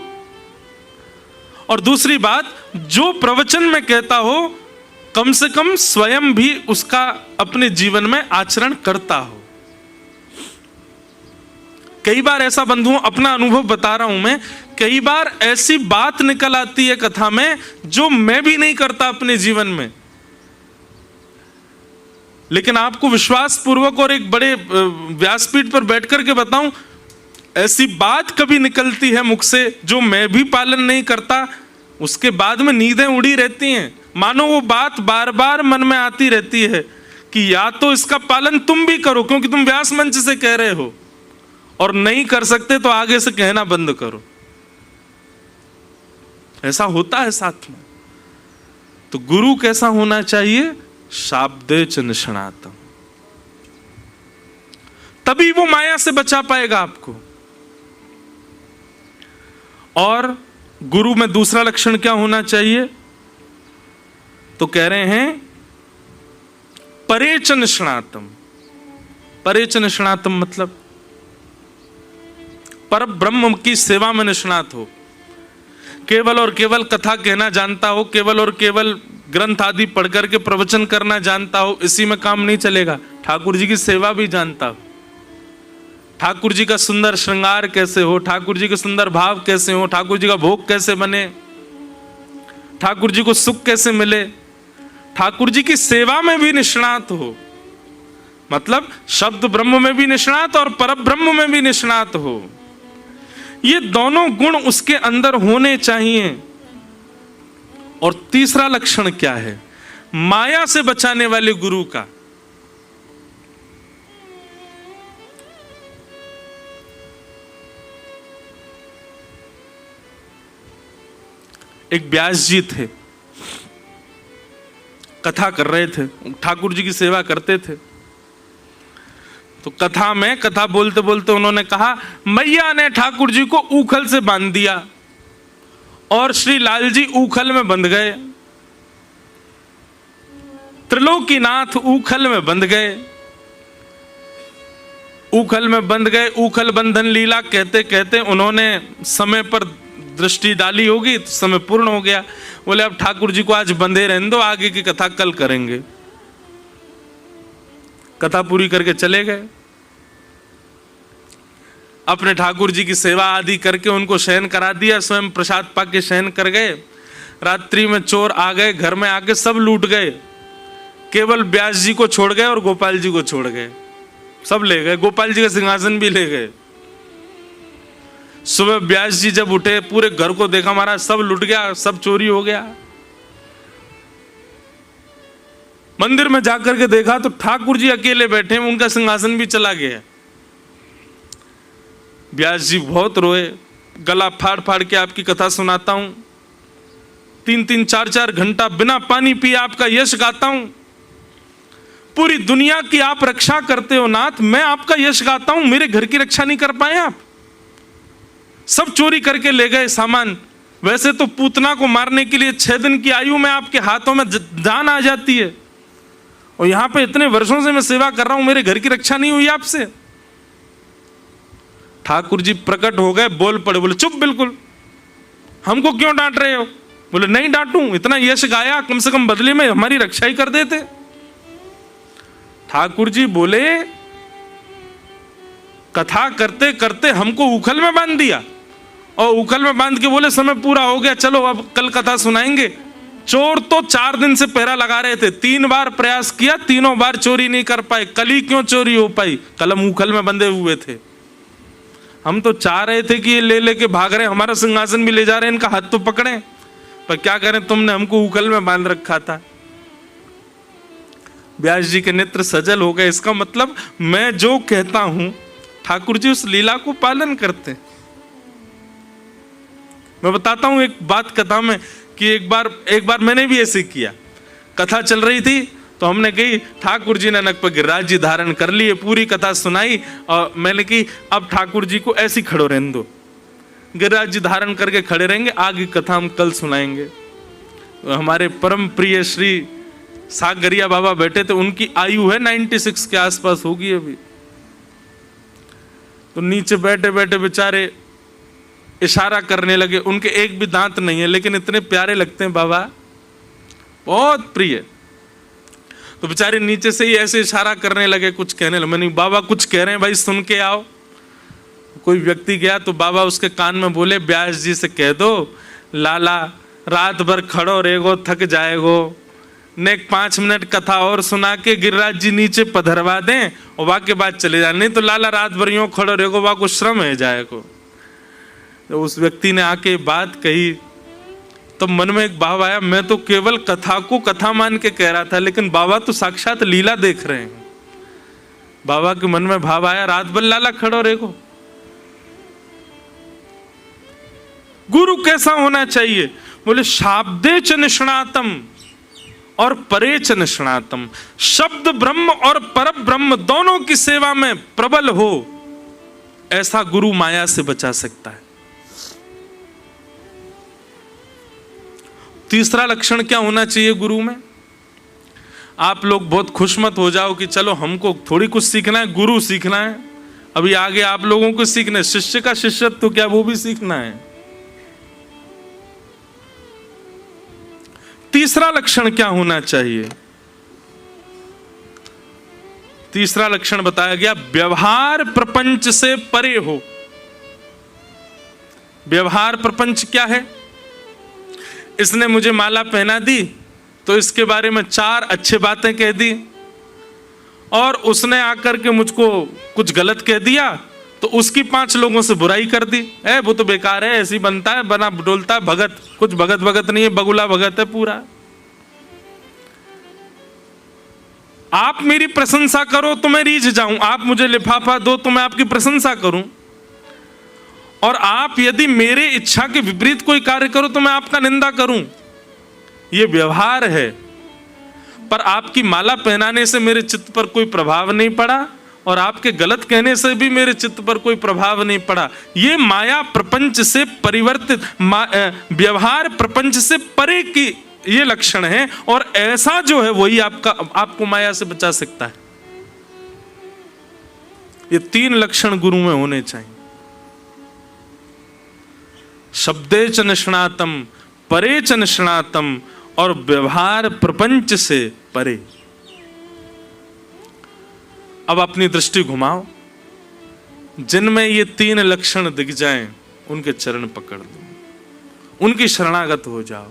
[SPEAKER 1] और दूसरी बात, जो प्रवचन में कहता हो कम से कम स्वयं भी उसका अपने जीवन में आचरण करता हो। कई बार ऐसा बंधुओं, अपना अनुभव बता रहा हूं मैं, कई बार ऐसी बात निकल आती है कथा में जो मैं भी नहीं करता अपने जीवन में, लेकिन आपको विश्वास पूर्वक और एक बड़े व्यासपीठ पर बैठकर के बताऊं, ऐसी बात कभी निकलती है मुख से जो मैं भी पालन नहीं करता, उसके बाद में नींदें उड़ी रहती हैं। मानो वो बात बार बार मन में आती रहती है कि या तो इसका पालन तुम भी करो क्योंकि तुम व्यास मंच से कह रहे हो, और नहीं कर सकते तो आगे से कहना बंद करो। ऐसा होता है साथ में। तो गुरु कैसा होना चाहिए? शाब्दे च निष्णातम, तभी वो माया से बचा पाएगा आपको। और गुरु में दूसरा लक्षण क्या होना चाहिए? तो कह रहे हैं परे च निष्णातम। परे च निष्णातम मतलब पर ब्रह्म की सेवा में निष्णात हो। केवल और केवल कथा कहना जानता हो, केवल और केवल ग्रंथ आदि पढ़ करके प्रवचन करना जानता हो, इसी में काम नहीं चलेगा। ठाकुर जी की सेवा भी जानता हो, ठाकुर जी का सुंदर श्रृंगार कैसे हो, ठाकुर जी के सुंदर भाव कैसे हो, ठाकुर जी का भोग कैसे बने, ठाकुर जी को सुख कैसे मिले, ठाकुर जी की सेवा में भी निष्णात हो। मतलब शब्द ब्रह्म में भी निष्णात और परब्रह्म में भी निष्णात हो। ये दोनों गुण उसके अंदर होने चाहिए। और तीसरा लक्षण क्या है? माया से बचाने वाले गुरु का। एक व्यास जी थे, कथा कर रहे थे, ठाकुर जी की सेवा करते थे। तो कथा में कथा बोलते बोलते उन्होंने कहा, मैया ने ठाकुर जी को ऊखल से बांध दिया और श्री लाल जी ऊखल में बंध गए, त्रिलोकीनाथ ऊखल में बंध गए। ऊखल में बंध गए, ऊखल बंधन लीला कहते कहते उन्होंने समय पर दृष्टि डाली होगी, तो समय पूर्ण हो गया। बोले अब ठाकुर जी को आज बंधे रहने दो, आगे की कथा कल करेंगे। कथा पूरी करके चले गए। अपने ठाकुर जी की सेवा आदि करके उनको शयन करा दिया, स्वयं प्रसाद पाके शयन कर गए। रात्रि में चोर आ गए, घर में आके सब लूट गए, केवल व्यास जी को छोड़ गए और गोपाल जी को छोड़ गए। सब ले गए, गोपाल जी का सिंहासन भी ले गए। सुबह व्यास जी जब उठे, पूरे घर को देखा, महाराज सब लुट गया, सब चोरी हो गया। मंदिर में जाकर के देखा तो ठाकुर जी अकेले बैठे, उनका सिंहासन भी चला गया। व्यास जी बहुत रोए, गला फाड़ फाड़ के आपकी कथा सुनाता हूं, 3-3, 4-4 घंटा बिना पानी पिए आपका यश गाता हूं। पूरी दुनिया की आप रक्षा करते हो नाथ, मैं आपका यश गाता हूं, मेरे घर की रक्षा नहीं कर पाए आप। सब चोरी करके ले गए सामान। वैसे तो पूतना को मारने के लिए 6 दिन की आयु में आपके हाथों में जान आ जाती है, और यहां पे इतने वर्षों से मैं सेवा कर रहा हूं, मेरे घर की रक्षा नहीं हुई आपसे। ठाकुर जी प्रकट हो गए, बोल पड़े, बोले चुप, बिल्कुल, हमको क्यों डांट रहे हो? बोले नहीं डांटूं, इतना यश गाया, कम से कम बदले में हमारी रक्षा ही कर देते। ठाकुर जी बोले कथा करते करते हमको उखल में बांध दिया, और उखल में बांध के बोले समय पूरा हो गया, चलो अब कल कथा सुनाएंगे। चोर तो 4 दिन से पहरा लगा रहे थे, 3 बार प्रयास किया, तीनों बार चोरी नहीं कर पाए। कली क्यों चोरी हो पाई? कलम उखल में बंधे हुए थे। हम तो चाह रहे थे कि ये ले लेके भाग रहे, हमारा सिंहासन भी ले जा रहे हैं, इनका हाथ तो पकड़े, पर क्या करें, तुमने हमको उखल में बांध रखा था। व्यास जी के नेत्र सजल हो गए। इसका मतलब मैं जो कहता हूं ठाकुर जी उस लीला को पालन करते। मैं बताता हूं एक बात कथा में कि एक बार मैंने भी ऐसे किया। कथा चल रही थी तो हमने कही ठाकुर जी ने नक पर गिरिराज जी धारण कर लिए, पूरी कथा सुनाई, और मैंने कही अब ठाकुर जी को ऐसी खड़ो रहने दो, गिरिराज जी धारण करके खड़े रहेंगे, आगे कथा हम कल सुनाएंगे। तो हमारे परम प्रिय श्री सागरिया बाबा बैठे थे, उनकी आयु है 96 के आसपास होगी अभी। तो नीचे बैठे बैठे बेचारे इशारा करने लगे, उनके एक भी दांत नहीं है लेकिन इतने प्यारे लगते हैं बाबा, बहुत प्रिय। तो बेचारे नीचे से ही ऐसे इशारा करने लगे, कुछ कहने लगे। मैंने बाबा कुछ कह रहे हैं भाई, सुन के आओ। कोई व्यक्ति गया तो बाबा उसके कान में बोले, व्यास जी से कह दो लाला रात भर खड़ो रहेगो, थक जाएगो, ने 5 मिनट कथा और सुना के गिरिराज जी नीचे पधरवा दें और वाके बाद चले जाए, नहीं तो लाला रात भर यूं खड़ो रहेगो, वाको श्रम है जाएगो। तो उस व्यक्ति ने आके बात कही तो मन में एक भाव आया, मैं तो केवल कथा को कथा मान के कह रहा था, लेकिन बाबा तो साक्षात लीला देख रहे हैं। बाबा के मन में भाव आया, रात भर लाला खड़ो रहेगो। गुरु कैसा होना चाहिए? बोले शाब्दे च निष्णातम और परे च निष्णातम, शब्द ब्रह्म और पर ब्रह्म दोनों की सेवा में प्रबल हो, ऐसा गुरु माया से बचा सकता है। तीसरा लक्षण क्या होना चाहिए गुरु में? आप लोग बहुत खुश मत हो जाओ कि चलो हमको थोड़ी कुछ सीखना है, गुरु सीखना है, अभी आगे आप लोगों को सीखना है। शिष्य का शिष्यत्व तो क्या वो भी सीखना है। तीसरा लक्षण क्या होना चाहिए? तीसरा लक्षण बताया गया, व्यवहार प्रपंच से परे हो। व्यवहार प्रपंच क्या है? इसने मुझे माला पहना दी तो इसके बारे में 4 अच्छी बातें कह दी, और उसने आकर के मुझको कुछ गलत कह दिया तो उसकी 5 लोगों से बुराई कर दी। वो तो बेकार है, ऐसी बनता है, बना डोलता है भगत, कुछ भगत भगत नहीं है, बगुला भगत है पूरा। आप मेरी प्रशंसा करो तो मैं रीझ जाऊं, आप मुझे लिफाफा दो तो मैं आपकी प्रशंसा करूं, और आप यदि मेरे इच्छा के विपरीत कोई कार्य करो तो मैं आपका निंदा करूं। यह व्यवहार है। पर आपकी माला पहनाने से मेरे चित्त पर कोई प्रभाव नहीं पड़ा, और आपके गलत कहने से भी मेरे चित्त पर कोई प्रभाव नहीं पड़ा। ये माया प्रपंच से परिवर्तित, व्यवहार प्रपंच से परे की ये लक्षण है, और ऐसा जो है वही आपको माया से बचा सकता है। ये 3 लक्षण गुरु में होने चाहिए। शब्दे च निष्णातम, परे च निष्णातम, और व्यवहार प्रपंच से परे। अब अपनी दृष्टि घुमाओ, जिनमें ये 3 लक्षण दिख जाएं उनके चरण पकड़ लो, उनकी शरणागत हो जाओ।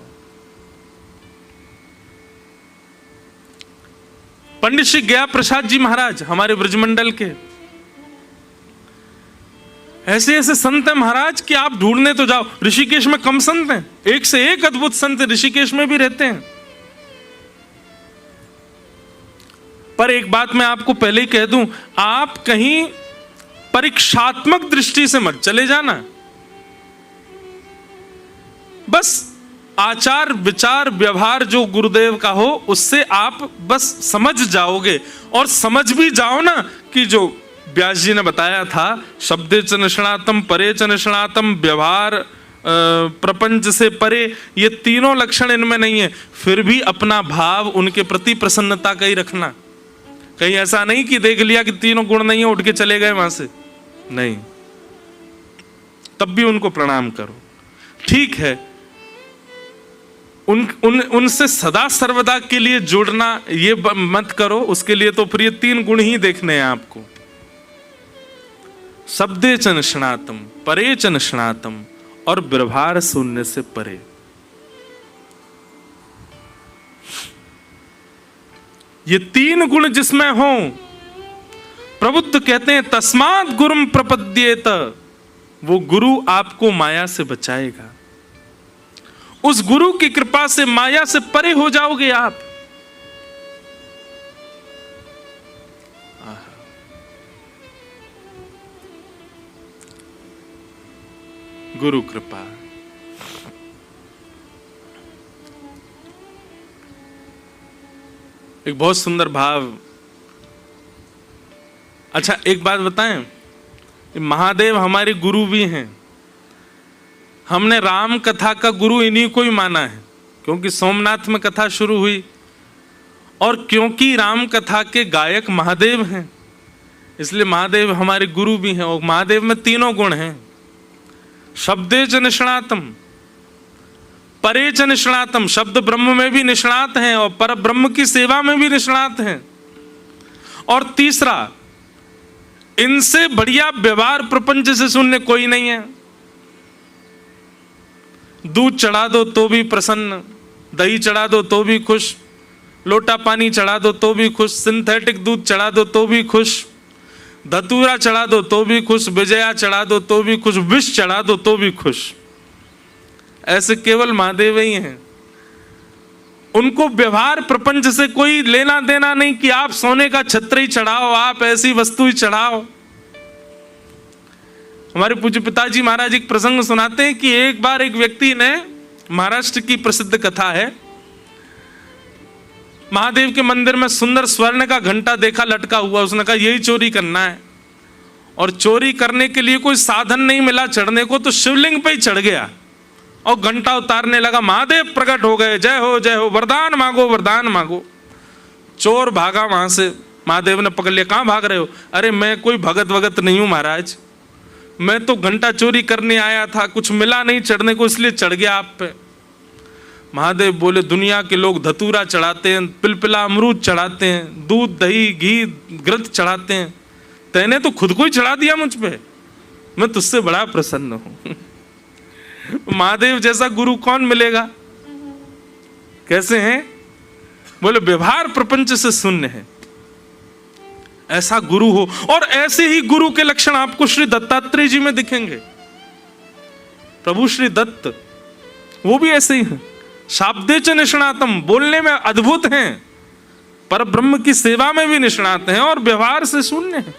[SPEAKER 1] पंडित श्री गया प्रसाद जी महाराज हमारे ब्रजमंडल के, ऐसे ऐसे संत हैं महाराज कि आप ढूंढने तो जाओ। ऋषिकेश में कम संत हैं, एक से एक अद्भुत संत ऋषिकेश में भी रहते हैं। पर एक बात मैं आपको पहले ही कह दूं, आप कहीं परीक्षात्मक दृष्टि से मत चले जाना। बस आचार विचार व्यवहार जो गुरुदेव का हो उससे आप बस समझ जाओगे, और समझ भी जाओ ना कि जो व्यास जी ने बताया था, शब्दे च निष्णातम, परे च निष्णातम, व्यवहार प्रपंच से परे, ये 3 लक्षण इनमें नहीं है, फिर भी अपना भाव उनके प्रति प्रसन्नता का ही रखना। कहीं ऐसा नहीं कि देख लिया कि 3 गुण नहीं है उठ के चले गए वहां से, नहीं, तब भी उनको प्रणाम करो। ठीक है, उनसे सदा सर्वदा के लिए जुड़ना ये मत करो। उसके लिए तो फिर ये 3 गुण ही देखने हैं आपको। शब्दे च निष्णातम, परे च निष्णातम और व्यवहार शून्य से परे। ये 3 गुण जिसमें हो, प्रबुद्ध कहते हैं तस्मात् गुरुम प्रपद्येत, वो गुरु आपको माया से बचाएगा। उस गुरु की कृपा से माया से परे हो जाओगे आप। गुरु कृपा। एक बहुत सुंदर भाव। अच्छा एक बात बताएं, महादेव हमारे गुरु भी हैं। हमने राम कथा का गुरु इन्हीं को ही माना है, क्योंकि सोमनाथ में कथा शुरू हुई और क्योंकि राम कथा के गायक महादेव हैं, इसलिए महादेव हमारे गुरु भी हैं। और महादेव में 3 गुण हैं। शब्दे च निष्णातम, परे च निष्णातम, शब्द ब्रह्म में भी निष्णात हैं और पर ब्रह्म की सेवा में भी निष्णात हैं। और तीसरा, इनसे बढ़िया व्यवहार प्रपंच से शून्य कोई नहीं है। दूध चढ़ा दो तो भी प्रसन्न, दही चढ़ा दो तो भी खुश, लोटा पानी चढ़ा दो तो भी खुश, सिंथेटिक दूध चढ़ा दो तो भी खुश, धतूरा चढ़ा दो तो भी खुश, विजया चढ़ा दो तो भी खुश, विष चढ़ा दो तो भी खुश। ऐसे केवल महादेव ही हैं। उनको व्यवहार प्रपंच से कोई लेना देना नहीं कि आप सोने का छत्र ही चढ़ाओ, आप ऐसी वस्तु ही चढ़ाओ। हमारे पूज्य पिताजी महाराज एक प्रसंग सुनाते हैं कि एक बार एक व्यक्ति ने, महाराष्ट्र की प्रसिद्ध कथा है, महादेव के मंदिर में सुंदर स्वर्ण का घंटा देखा लटका हुआ। उसने कहा यही चोरी करना है। और चोरी करने के लिए कोई साधन नहीं मिला चढ़ने को, तो शिवलिंग पे ही चढ़ गया और घंटा उतारने लगा। महादेव प्रकट हो गए, जय हो वरदान मांगो वरदान मांगो। चोर भागा वहां से। महादेव ने पकड़ लिया, कहां भाग रहे हो? अरे मैं कोई भगत वगत नहीं हूं महाराज, मैं तो घंटा चोरी करने आया था, कुछ मिला नहीं चढ़ने को इसलिए चढ़ गया आप पे। महादेव बोले दुनिया के लोग धतूरा चढ़ाते हैं, पिलपिला अमरूद चढ़ाते हैं, दूध दही घी घृत चढ़ाते हैं, तैने तो खुद को ही चढ़ा दिया मुझ पे, मैं तुझसे बड़ा प्रसन्न हूं। महादेव जैसा गुरु कौन मिलेगा? कैसे हैं? बोले व्यवहार प्रपंच से शून्य है, ऐसा गुरु हो। और ऐसे ही गुरु के लक्षण आपको श्री दत्तात्रेय जी में दिखेंगे। प्रभु श्री दत्त वो भी ऐसे ही हैं। शाब्दे च निष्णातम, बोलने में अद्भुत हैं, पर ब्रह्म की सेवा में भी निष्णात हैं और व्यवहार से शून्य हैं।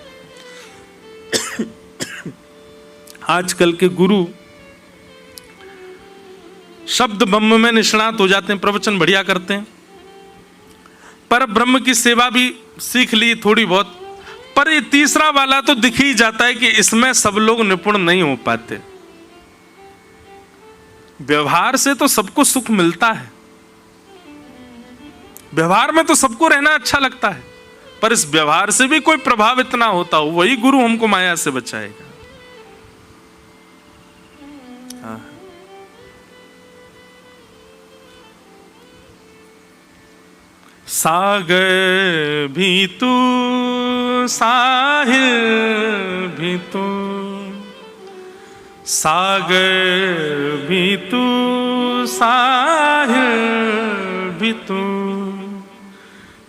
[SPEAKER 1] आजकल के गुरु शब्द ब्रह्म में निष्णात हो जाते हैं, प्रवचन बढ़िया करते हैं, पर ब्रह्म की सेवा भी सीख ली थोड़ी बहुत, पर ये तीसरा वाला तो दिख ही जाता है कि इसमें सब लोग निपुण नहीं हो पाते। व्यवहार से तो सबको सुख मिलता है, व्यवहार में तो सबको रहना अच्छा लगता है, पर इस व्यवहार से भी कोई प्रभावित ना होता हो, वही गुरु हमको माया से बचाएगा। सागर भी तू साहिल भी तू, सागर भी तू साहिल भी तू,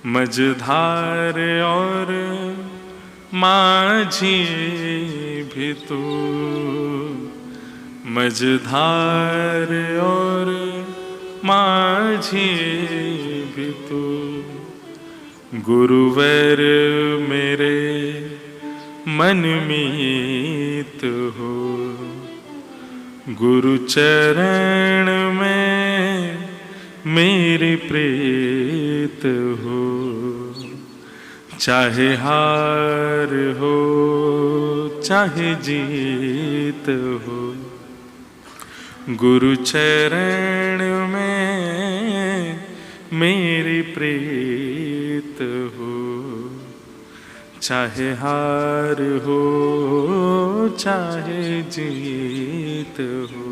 [SPEAKER 1] मझधार और माझी भी तू, मझधार और माझी भी तू, गुरुवर मेरे मन मीत हो, गुरु चरण में मेरी प्रीत हो, चाहे हार हो चाहे जीत हो, गुरु चरण में मेरी प्रीत हो, चाहे हार हो चाहे जीत हो,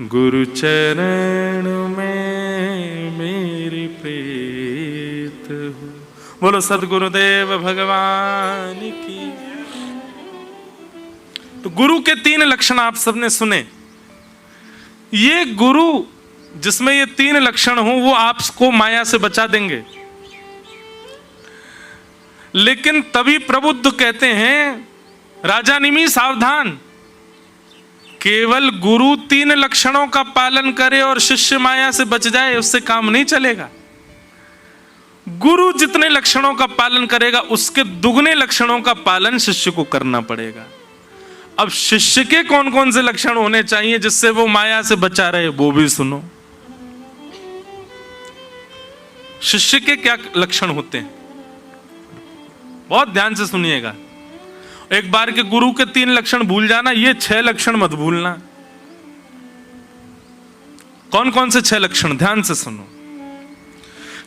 [SPEAKER 1] गुरु चरण में बोलो सद्गुरुदेव भगवान की। तो गुरु के 3 लक्षण आप सबने सुने। ये गुरु जिसमें ये 3 लक्षण हो वो आपको माया से बचा देंगे। लेकिन तभी प्रबुद्ध कहते हैं, राजा निमि सावधान, केवल गुरु 3 लक्षणों का पालन करे और शिष्य माया से बच जाए उससे काम नहीं चलेगा। गुरु जितने लक्षणों का पालन करेगा उसके दुगने लक्षणों का पालन शिष्य को करना पड़ेगा। अब शिष्य के कौन कौन से लक्षण होने चाहिए जिससे वो माया से बचा रहे, वो भी सुनो। शिष्य के क्या लक्षण होते हैं, बहुत ध्यान से सुनिएगा। एक बार के गुरु के 3 लक्षण भूल जाना, ये 6 लक्षण मत भूलना। कौन कौन से 6 लक्षण, ध्यान से सुनो।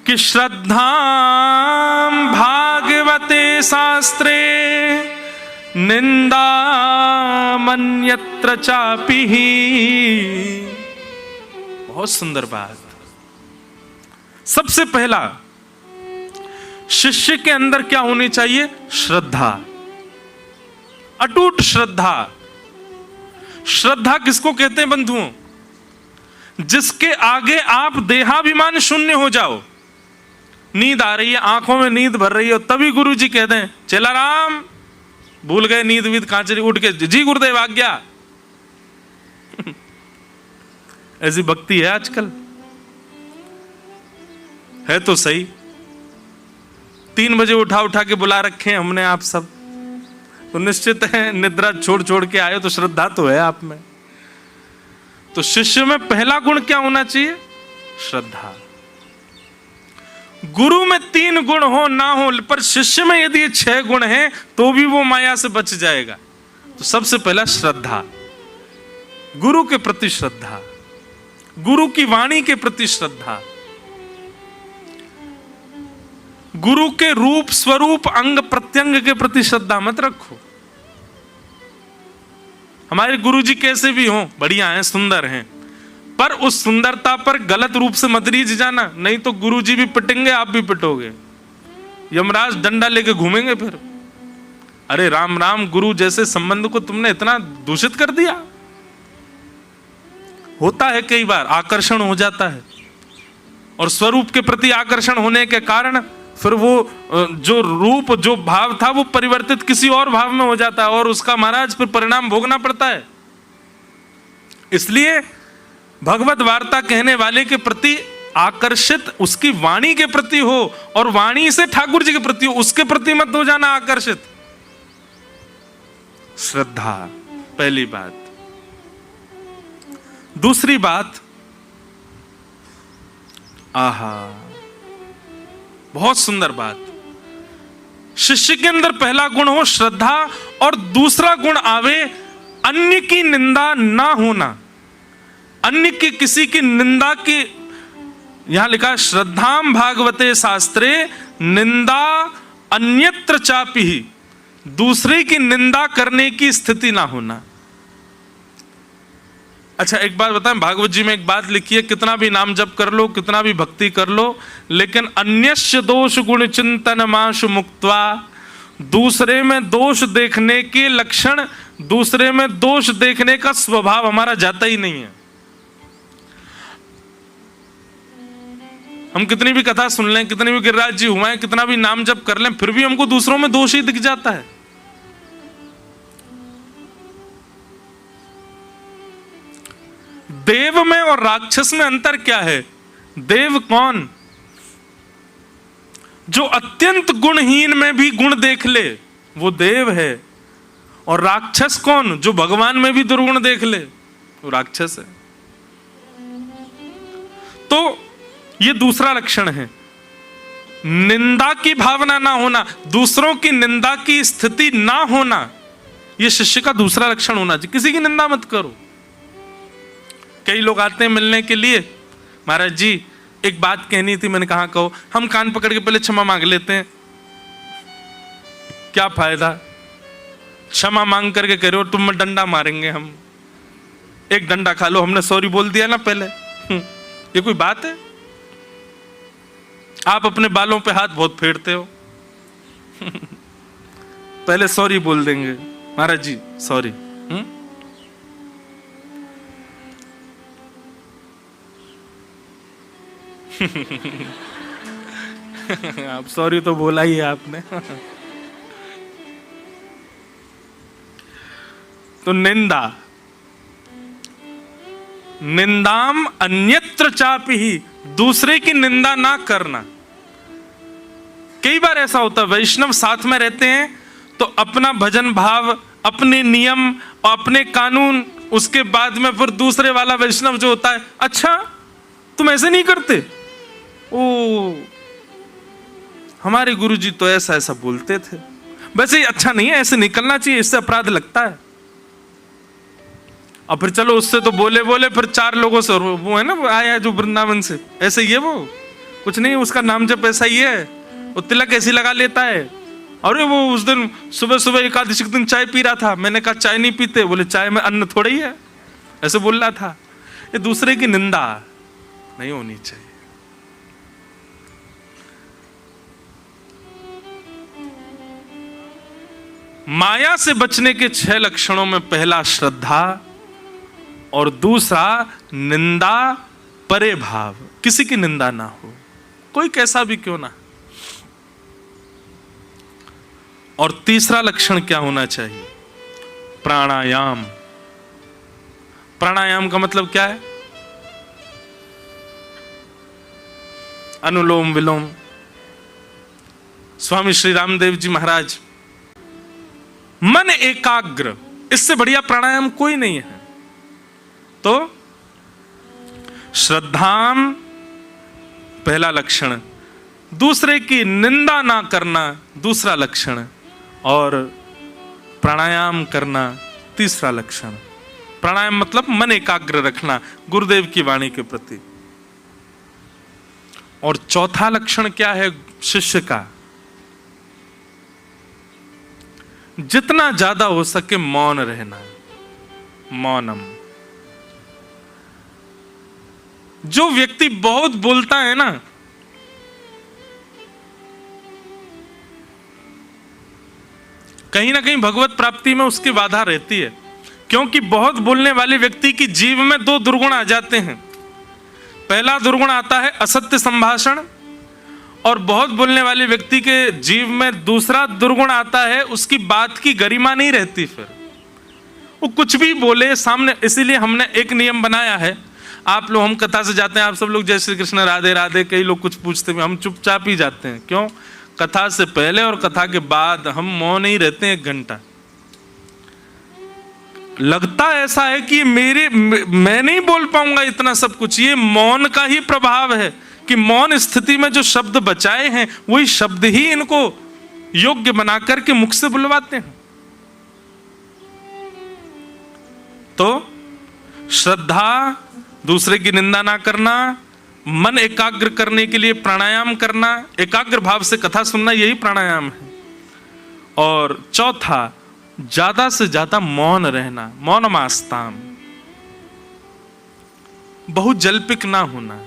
[SPEAKER 1] कि श्रद्धा भागवते शास्त्रे निंदा मन्यत्र चापि। बहुत सुंदर बात। सबसे पहला, शिष्य के अंदर क्या होनी चाहिए? श्रद्धा, अटूट श्रद्धा। श्रद्धा किसको कहते हैं बंधुओं? जिसके आगे आप देहाभिमान शून्य हो जाओ। नींद आ रही है, आंखों में नींद भर रही है, तभी गुरु जी कहते हैं चला राम, भूल गए नींद वीद कांचरी, उठ के जी गुरुदेव आज्ञा। ऐसी भक्ति है आजकल, है तो सही। 3 बजे उठा के बुला रखे हैं हमने आप सब, तो निश्चित है निद्रा छोड़ छोड़ के आए, तो श्रद्धा तो है आप में। तो शिष्य में पहला गुण क्या होना चाहिए? श्रद्धा। गुरु में 3 गुण हो ना हो, पर शिष्य में यदि 6 गुण हैं तो भी वो माया से बच जाएगा। तो सबसे पहला श्रद्धा, गुरु के प्रति श्रद्धा, गुरु की वाणी के प्रति श्रद्धा, गुरु के रूप स्वरूप अंग प्रत्यंग के प्रति श्रद्धा मत रखो। हमारे गुरु जी कैसे भी हों, बढ़िया हैं, सुंदर हैं, पर उस सुंदरता पर गलत रूप से मत रीझ जाना, नहीं तो गुरु जी भी पिटेंगे, आप भी पिटोगे, यमराज डंडा लेके घूमेंगे फिर। अरे राम राम, गुरु जैसे संबंध को तुमने इतना दूषित कर दिया। होता है कई बार, आकर्षण हो जाता है, और स्वरूप के प्रति आकर्षण होने के कारण फिर वो जो रूप जो भाव था वो परिवर्तित किसी और भाव में हो जाता है, और उसका महाराज फिर परिणाम भोगना पड़ता है। इसलिए भगवत वार्ता कहने वाले के प्रति आकर्षित उसकी वाणी के प्रति हो, और वाणी से ठाकुर जी के प्रति हो, उसके प्रति मत हो जाना आकर्षित। श्रद्धा पहली बात। दूसरी बात, आहा बहुत सुंदर बात, शिष्य के अंदर पहला गुण हो श्रद्धा, और दूसरा गुण आवे अन्य की निंदा ना होना। अन्य की किसी की निंदा की, यहां लिखा श्रद्धाम भागवते शास्त्रे निंदा अन्यत्र चापि, दूसरे की निंदा करने की स्थिति ना होना। अच्छा एक बात बताएं, भागवत जी में एक बात लिखी है, कितना भी नाम जप कर लो, कितना भी भक्ति कर लो, लेकिन अन्यस्य दोष गुण चिंतन माशु मुक्त्वा, दूसरे में दोष देखने के लक्षण, दूसरे में दोष देखने का स्वभाव हमारा जाता ही नहीं है। हम कितनी भी कथा सुन लें, कितनी भी गिरिराज जी हुए, कितना भी नाम जप कर लें, फिर भी हमको दूसरों में दोष ही दिख जाता है। देव में और राक्षस में अंतर क्या है? देव कौन? जो अत्यंत गुणहीन में भी गुण देख ले, वो देव है। और राक्षस कौन? जो भगवान में भी दुर्गुण देख ले, वो राक्षस है। तो ये दूसरा लक्षण है, निंदा की भावना ना होना, दूसरों की निंदा की स्थिति ना होना, ये शिष्य का दूसरा लक्षण होना चाहिए। किसी की निंदा मत करो। कई लोग आते हैं मिलने के लिए, महाराज जी एक बात कहनी थी, मैंने कहा कहो। हम कान पकड़ के पहले क्षमा मांग लेते हैं, क्या फायदा? क्षमा मांग करके कह रहे हो तुम डंडा मारेंगे हम, एक डंडा खा लो, हमने सॉरी बोल दिया ना पहले। ये कोई बात है? आप अपने बालों पे हाथ बहुत फेरते हो, पहले सॉरी बोल देंगे, महाराज जी सॉरी। आप सॉरी तो बोला ही है आपने। तो निंदा, निंदाम अन्यत्र चापि ही, दूसरे की निंदा ना करना। कई बार ऐसा होता है वैष्णव साथ में रहते हैं तो अपना भजन भाव, अपने नियम, अपने कानून, उसके बाद में फिर दूसरे वाला वैष्णव जो होता है, अच्छा तुम ऐसे नहीं करते, ओ हमारे गुरुजी तो ऐसा ऐसा बोलते थे, वैसे अच्छा नहीं है, ऐसे निकलना चाहिए, इससे अपराध लगता है। और फिर चलो उससे तो बोले बोले फिर 4 लोगों से, वो है ना आया जो वृंदावन से, ऐसे ही है वो, कुछ नहीं उसका नाम जब ऐसा ही है, वो तिलक ऐसी लगा लेता है। अरे वो उस दिन सुबह सुबह एकादशी के दिन चाय पी रहा था, मैंने कहा चाय नहीं पीते, बोले चाय में अन्न थोड़ा ही है, ऐसे बोल रहा था। ये दूसरे की निंदा नहीं होनी चाहिए। माया से बचने के 6 लक्षणों में पहला श्रद्धा और दूसरा निंदा परे भाव, किसी की निंदा ना हो, कोई कैसा भी क्यों ना। और तीसरा लक्षण क्या होना चाहिए? प्राणायाम। प्राणायाम का मतलब क्या है? अनुलोम विलोम। स्वामी श्री रामदेव जी महाराज, मन एकाग्र, इससे बढ़िया प्राणायाम कोई नहीं है। तो श्रद्धाम पहला लक्षण, दूसरे की निंदा ना करना दूसरा लक्षण, और प्राणायाम करना तीसरा लक्षण। प्राणायाम मतलब मन एकाग्र रखना गुरुदेव की वाणी के प्रति। और चौथा लक्षण क्या है शिष्य का? जितना ज्यादा हो सके मौन रहना, मौनम। जो व्यक्ति बहुत बोलता है ना, कहीं ना कहीं भगवत प्राप्ति में उसकी बाधा रहती है, क्योंकि बहुत बोलने वाले व्यक्ति की जीव में 2 दुर्गुण आ जाते हैं। पहला दुर्गुण आता है असत्य संभाषण, और बहुत बोलने वाले व्यक्ति के जीव में दूसरा दुर्गुण आता है उसकी बात की गरिमा नहीं रहती, फिर वो कुछ भी बोले सामने। इसीलिए हमने एक नियम बनाया है, आप लोग, हम कथा से जाते हैं, आप सब लोग जय श्री कृष्ण राधे राधे, कई लोग कुछ पूछते हैं, हम चुपचाप ही जाते हैं। क्यों? कथा से पहले और कथा के बाद हम मौन ही रहते हैं 1 घंटा। लगता ऐसा है कि मैं नहीं बोल पाऊंगा इतना सब कुछ, ये मौन का ही प्रभाव है कि मौन स्थिति में जो शब्द बचाए हैं वही शब्द ही इनको योग्य बना करके मुख से बुलवाते हैं। तो श्रद्धा, दूसरे की निंदा ना करना, मन एकाग्र करने के लिए प्राणायाम करना, एकाग्र भाव से कथा सुनना, यही प्राणायाम है। और चौथा, ज्यादा से ज्यादा मौन रहना, मौनमास्ताम, बहुत जल्पिक ना होना।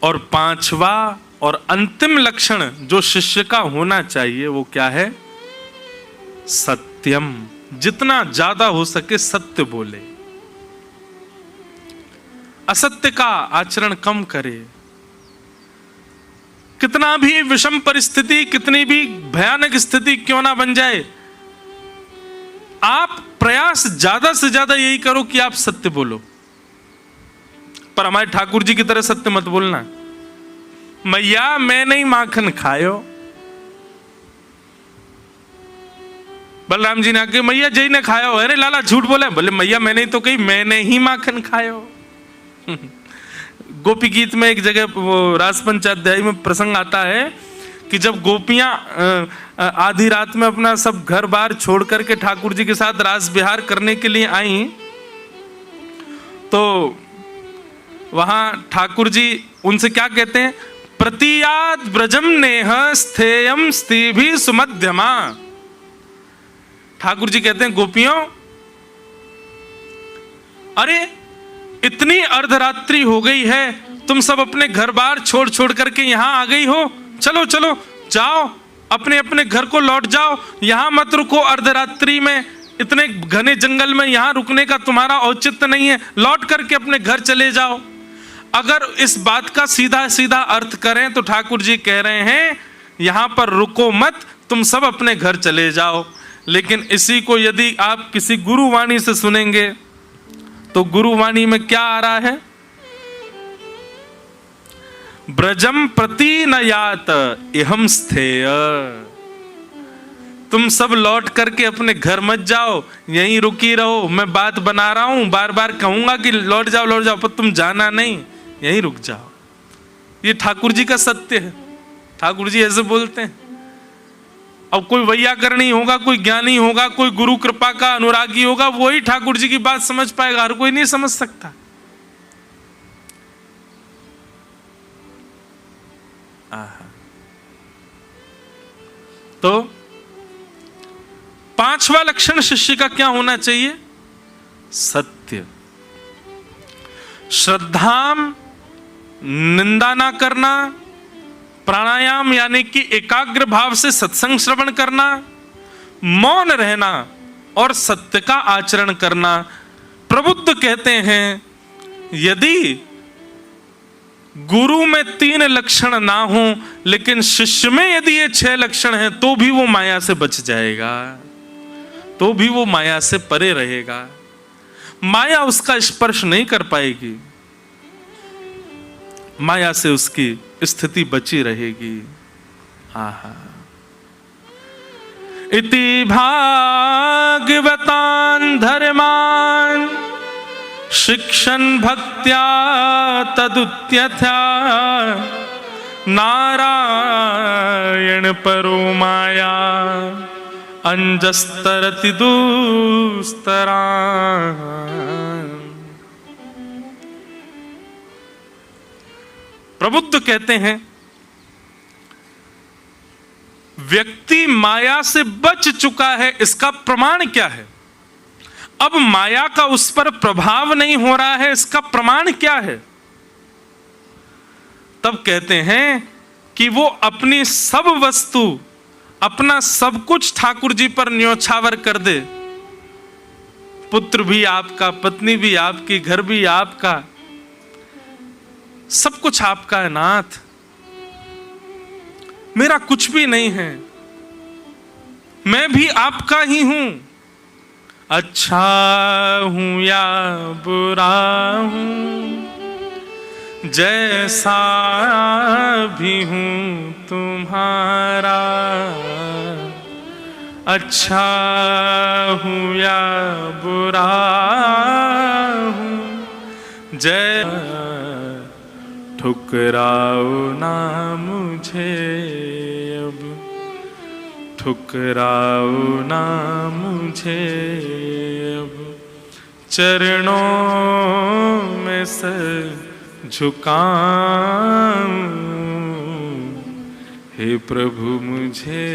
[SPEAKER 1] और 5वां और अंतिम लक्षण जो शिष्य का होना चाहिए वो क्या है? सत्यम। जितना ज्यादा हो सके सत्य बोले, असत्य का आचरण कम करे। कितना भी विषम परिस्थिति, कितनी भी भयानक स्थिति क्यों ना बन जाए, आप प्रयास ज्यादा से ज्यादा यही करो कि आप सत्य बोलो। पर हमारे ठाकुर जी की तरह सत्य मत बोलना। मैया मैं नहीं माखन खायो, बलराम जी ने आके मैया जय ने खायो, अरे लाला झूठ बोला, बोले मैया मैंने तो कही, मैंने ही माखन खायो। गोपी गीत में एक जगह वो रास पंचाध्याय में प्रसंग आता है कि जब गोपियां आधी रात में अपना सब घर बार छोड़ करके ठाकुर जी के साथ रास विहार करने के लिए आई, तो वहां ठाकुर जी उनसे क्या कहते हैं? प्रतियात ब्रजम नेह स्थेयम स्थिभि सुमध्यमा। ठाकुर जी कहते हैं गोपियों, अरे इतनी अर्धरात्रि हो गई है, तुम सब अपने घर बार छोड़ छोड़ करके यहां आ गई हो, चलो चलो जाओ, अपने अपने घर को लौट जाओ, यहां मत रुको अर्धरात्रि में, इतने घने जंगल में यहां रुकने का तुम्हारा औचित्य नहीं है, लौट करके अपने घर चले जाओ। अगर इस बात का सीधा सीधा अर्थ करें तो ठाकुर जी कह रहे हैं यहां पर रुको मत, तुम सब अपने घर चले जाओ। लेकिन इसी को यदि आप किसी गुरुवाणी से सुनेंगे तो गुरुवाणी में क्या आ रहा है? ब्रजम प्रति न यात इहम स्थेय, तुम सब लौट करके अपने घर मत जाओ, यहीं रुकी रहो, मैं बात बना रहा हूं, बार बार कहूंगा कि लौट जाओ, पर तुम जाना नहीं, यहीं रुक जाओ। ये ठाकुर जी का सत्य है, ठाकुर जी ऐसे बोलते हैं। अब कोई वैयाकरणी होगा, कोई ज्ञानी होगा, कोई गुरु कृपा का अनुरागी होगा, वही ठाकुर जी की बात समझ पाएगा, हर कोई नहीं समझ सकता। तो पांचवा लक्षण शिष्य का क्या होना चाहिए? सत्य, श्रद्धाम, निंदा ना करना, प्राणायाम यानी कि एकाग्र भाव से सत्संग श्रवण करना, मौन रहना और सत्य का आचरण करना। प्रबुद्ध कहते हैं यदि गुरु में 3 लक्षण ना हो लेकिन शिष्य में यदि ये 6 लक्षण हैं तो भी वो माया से बच जाएगा, तो भी वो माया से परे रहेगा, माया उसका स्पर्श नहीं कर पाएगी, माया से उसकी स्थिति बची रहेगी। आहा, इति भागवतान धर्मान शिक्षण भक्त्या तदुत्यथा नारायण परो माया अंजस्तरति दुस्तरा। प्रबुद्ध कहते हैं व्यक्ति माया से बच चुका है, इसका प्रमाण क्या है? अब माया का उस पर प्रभाव नहीं हो रहा है, इसका प्रमाण क्या है? तब कहते हैं कि वो अपनी सब वस्तु, अपना सब कुछ ठाकुर जी पर न्योछावर कर दे। पुत्र भी आपका, पत्नी भी आपकी, घर भी आपका, सब कुछ आपका है नाथ, मेरा कुछ भी नहीं है, मैं भी आपका ही हूं, अच्छा हूं या बुरा हूं, जैसा भी हूं तुम्हारा, अच्छा हूं या बुरा हूं, जय ठुकराओ ना मुझे अब, ठुकराओ ना मुझे अब, चरणों में सर झुकाऊं, हे प्रभु मुझे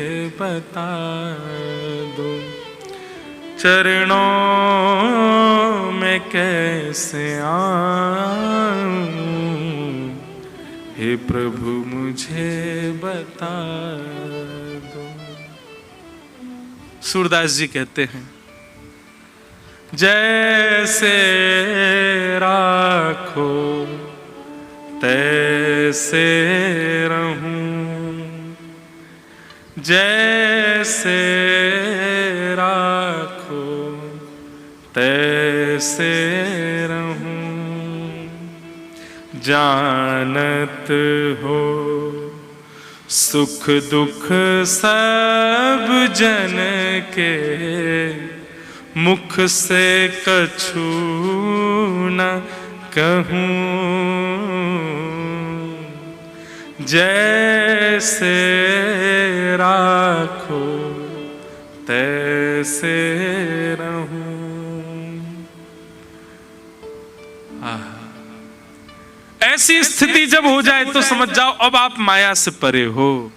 [SPEAKER 1] बता दो, चरणों में कैसे आऊं, हे प्रभु मुझे बता दो। सूरदास जी कहते हैं जैसे राखो तैसे रहूं, जैसे राखो तैसे रहूं, जानत हो सुख दुख सब जन के, मुख से कछु न कहूं, जैसे राखो तैसे रहूं। ऐसी स्थिति जब हो जाए तो समझ जाओ अब आप माया से परे हो।